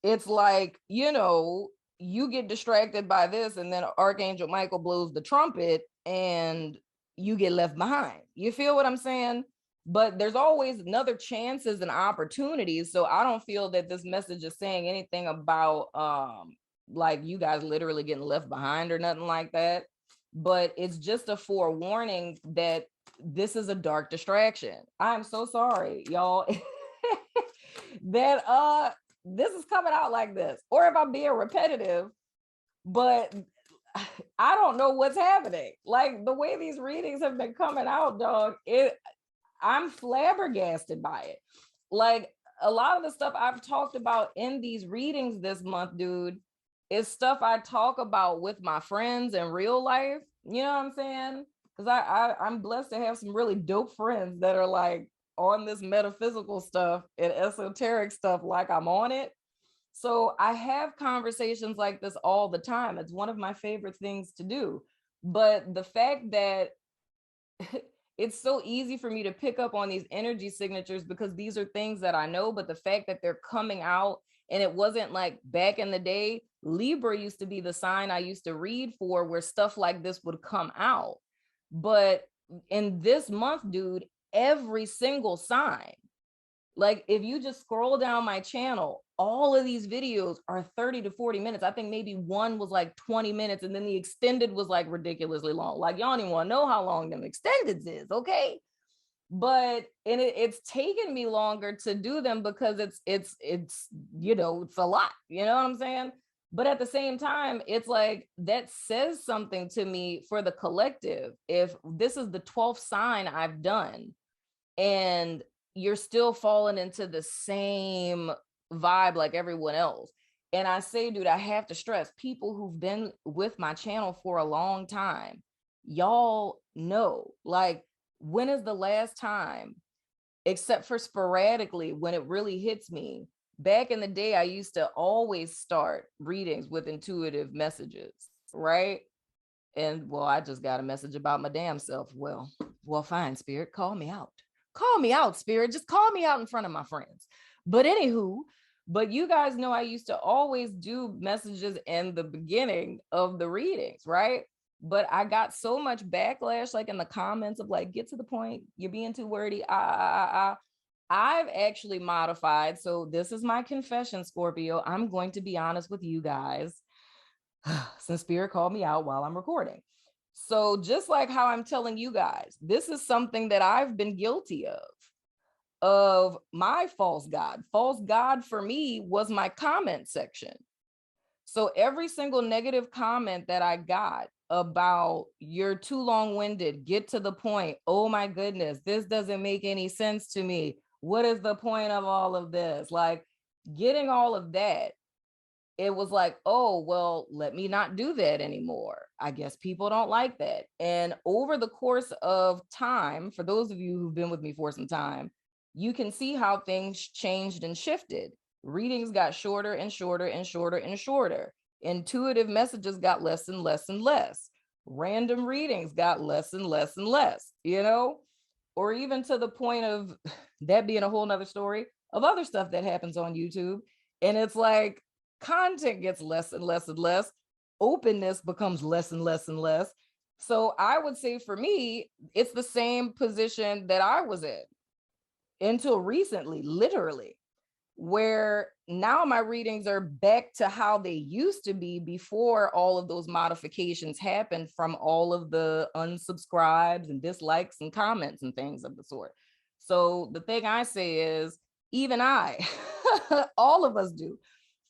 it's like, you know, you get distracted by this and then Archangel Michael blows the trumpet and you get left behind. You feel what I'm saying? But there's always another chances and opportunities. So I don't feel that this message is saying anything about like you guys literally getting left behind or nothing like that. But it's just a forewarning that this is a dark distraction. I'm so sorry, y'all. that this is coming out like this. Or if I'm being repetitive, but I don't know what's happening. Like the way these readings have been coming out, dog, I'm flabbergasted by it. Like a lot of the stuff I've talked about in these readings this month, dude, is stuff I talk about with my friends in real life. You know what I'm saying? Because I'm blessed to have some really dope friends that are like on this metaphysical stuff and esoteric stuff like I'm on it. So I have conversations like this all the time. It's one of my favorite things to do. But the fact that it's so easy for me to pick up on these energy signatures because these are things that I know, but the fact that they're coming out, and it wasn't like back in the day, Libra used to be the sign I used to read for where stuff like this would come out. But in this month, dude, every single sign, like if you just scroll down my channel, all of these videos are 30 to 40 minutes. I think maybe one was like 20 minutes and then the extended was like ridiculously long. Like y'all don't even want to know how long them extendeds is, okay? But and it's taken me longer to do them because it's you know, it's a lot, you know what I'm saying? But at the same time, it's like that says something to me for the collective. If this is the 12th sign I've done and you're still falling into the same vibe like everyone else. And I say, dude, I have to stress people who've been with my channel for a long time, y'all know, like, when is the last time, except for sporadically when it really hits me? Back in the day, I used to always start readings with intuitive messages, right? And well, I just got a message about my damn self. Well, fine, spirit, call me out. Call me out, spirit. Just call me out in front of my friends. But anywho, but you guys know I used to always do messages in the beginning of the readings, right? But I got so much backlash, like in the comments of like, get to the point, you're being too wordy. I've actually modified. So this is my confession, Scorpio. I'm going to be honest with you guys, since spirit called me out while I'm recording. So just like how I'm telling you guys, this is something that I've been guilty of my false God. False God for me was my comment section. So every single negative comment that I got about you're too long-winded, get to the point, oh my goodness, this doesn't make any sense to me. What is the point of all of this? Like getting all of that, it was like, oh, well, let me not do that anymore. I guess people don't like that. And over the course of time, for those of you who've been with me for some time, you can see how things changed and shifted. Readings got shorter and shorter and shorter and shorter. Intuitive messages got less and less and less. Random readings got less and less and less, you know, or even to the point of that being a whole nother story of other stuff that happens on YouTube. And it's like, content gets less and less and less. Openness becomes less and less and less. So I would say for me, it's the same position that I was in until recently, literally, where now my readings are back to how they used to be before all of those modifications happened from all of the unsubscribes and dislikes and comments and things of the sort. So the thing I say is, even I, all of us do,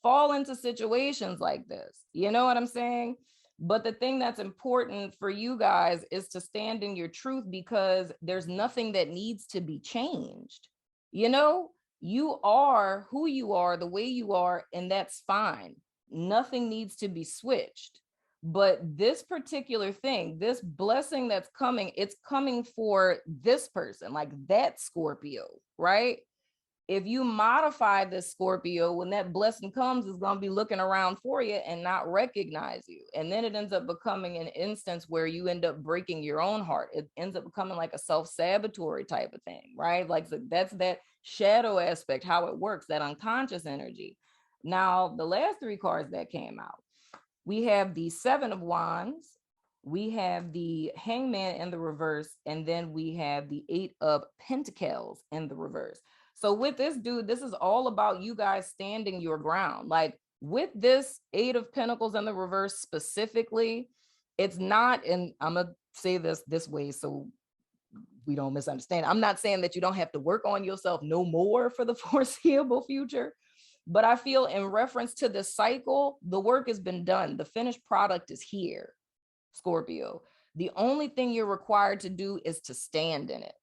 fall into situations like this. You know what I'm saying? But the thing that's important for you guys is to stand in your truth, because there's nothing that needs to be changed. You know, you are who you are, the way you are, and that's fine. Nothing needs to be switched. But this particular thing, this blessing that's coming, it's coming for this person, like that Scorpio, right? If you modify this Scorpio, when that blessing comes, it's going to be looking around for you and not recognize you. And then it ends up becoming an instance where you end up breaking your own heart. It ends up becoming like a self-sabotory type of thing, right? Like that's that shadow aspect, how it works, that unconscious energy. Now, the last three cards that came out, we have the Seven of Wands, we have the Hangman in the reverse, and then we have the Eight of Pentacles in the reverse. So with this dude, this is all about you guys standing your ground. Like with this Eight of Pentacles in the reverse specifically, it's not, and I'm going to say this way so we don't misunderstand. I'm not saying that you don't have to work on yourself no more for the foreseeable future, but I feel in reference to the cycle, the work has been done. The finished product is here, Scorpio. The only thing you're required to do is to stand in it,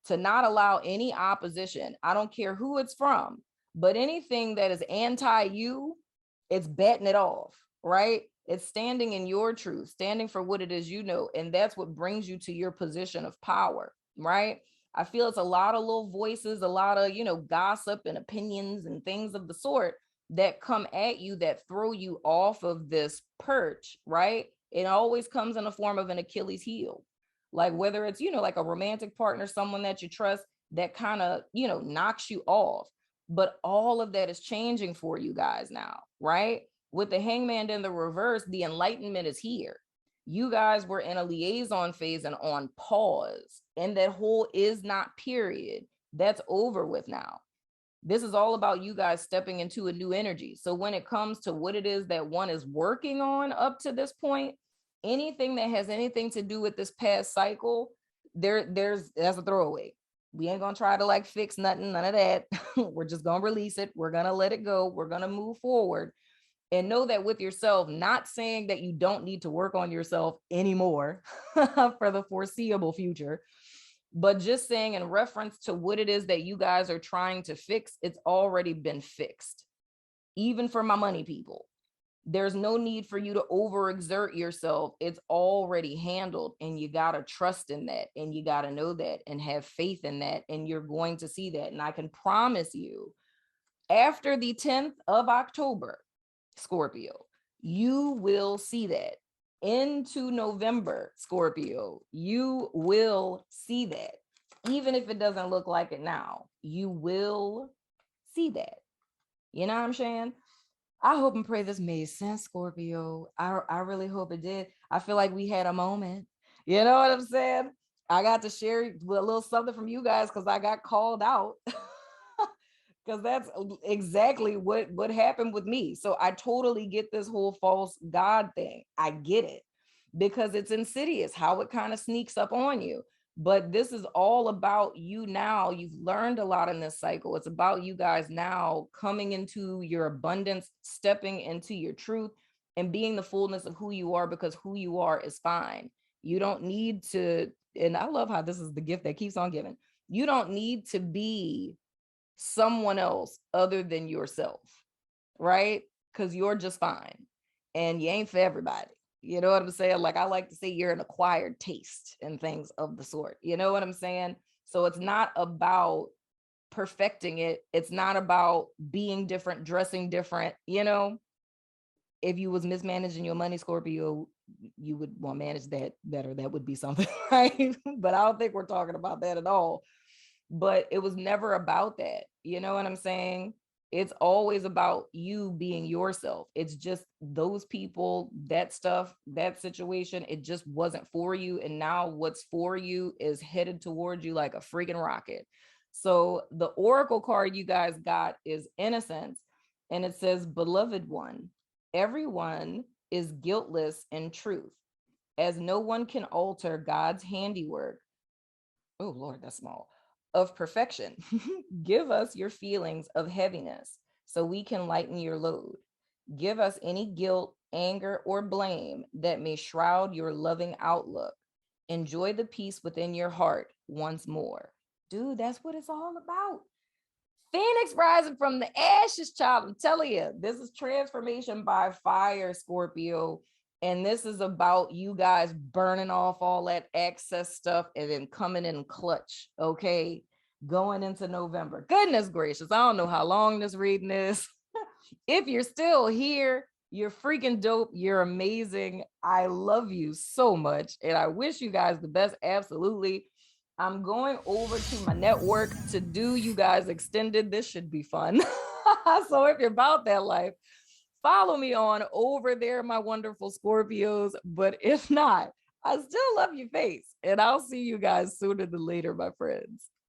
to not allow any opposition. I don't care who it's from, but anything that is anti-you, it's batting it off, right? It's standing in your truth, standing for what it is you know, and that's what brings you to your position of power, right? I feel it's a lot of little voices, a lot of, you know, gossip and opinions and things of the sort that come at you that throw you off of this perch, right? It always comes in the form of an Achilles heel. Like whether it's, you know, like a romantic partner, someone that you trust, that kind of, you know, knocks you off. But all of that is changing for you guys now, right? With the Hangman in the reverse, the enlightenment is here. You guys were in a liaison phase and on pause, and that whole is not period, that's over with now. This is all about you guys stepping into a new energy. So when it comes to what it is that one is working on up to this point, anything that has anything to do with this past cycle, that's a throwaway. We ain't gonna try to like fix nothing, none of that. We're just gonna release it. We're gonna let it go. We're gonna move forward. And know that with yourself, not saying that you don't need to work on yourself anymore for the foreseeable future, but just saying in reference to what it is that you guys are trying to fix, it's already been fixed. Even for my money people, there's no need for you to overexert yourself. It's already handled, and you got to trust in that, and you got to know that and have faith in that, and you're going to see that. And I can promise you, after the 10th of October, Scorpio, you will see that. Into November, Scorpio, you will see that. Even if it doesn't look like it now, you will see that. You know what I'm saying? I hope and pray this made sense, Scorpio. I really hope it did. I feel like we had a moment. You know what I'm saying? I got to share a little something from you guys because I got called out. Because that's exactly what happened with me. So I totally get this whole false God thing. I get it. because it's insidious how it kind of sneaks up on you. But this is all about you now. You've learned a lot in this cycle. It's about you guys now coming into your abundance, stepping into your truth, and being the fullness of who you are, because who you are is fine. You don't need to, and I love how this is the gift that keeps on giving. You don't need to be someone else other than yourself, right? Because you're just fine and you ain't for everybody. You know what I'm saying? Like I like to say, you're an acquired taste and things of the sort. You know what I'm saying? So it's not about perfecting it. It's not about being different, dressing different. You know, if you was mismanaging your money, Scorpio, you would want to manage that better. That would be something, right? But I don't think we're talking about that at all. But it was never about that. You know what I'm saying? It's always about you being yourself. It's just those people, that stuff, that situation, it just wasn't for you. And now what's for you is headed towards you like a freaking rocket. So the oracle card you guys got is Innocence. And it says, beloved one, everyone is guiltless in truth, as no one can alter God's handiwork. Oh, Lord, that's small. Of perfection. Give us your feelings of heaviness so we can lighten your load. Give us any guilt, anger, or blame that may shroud your loving outlook. Enjoy the peace within your heart once more. Dude, that's what it's all about. Phoenix rising from the ashes, child. I'm telling you, this is transformation by fire, Scorpio. And this is about you guys burning off all that excess stuff and then coming in clutch, okay? Going into November. Goodness gracious, I don't know how long this reading is. If you're still here, you're freaking dope. You're amazing. I love you so much. And I wish you guys the best. Absolutely. I'm going over to my network to do you guys extended. This should be fun. So if you're about that life, follow me on over there, my wonderful Scorpios. But if not, I still love your face. And I'll see you guys sooner than later, my friends.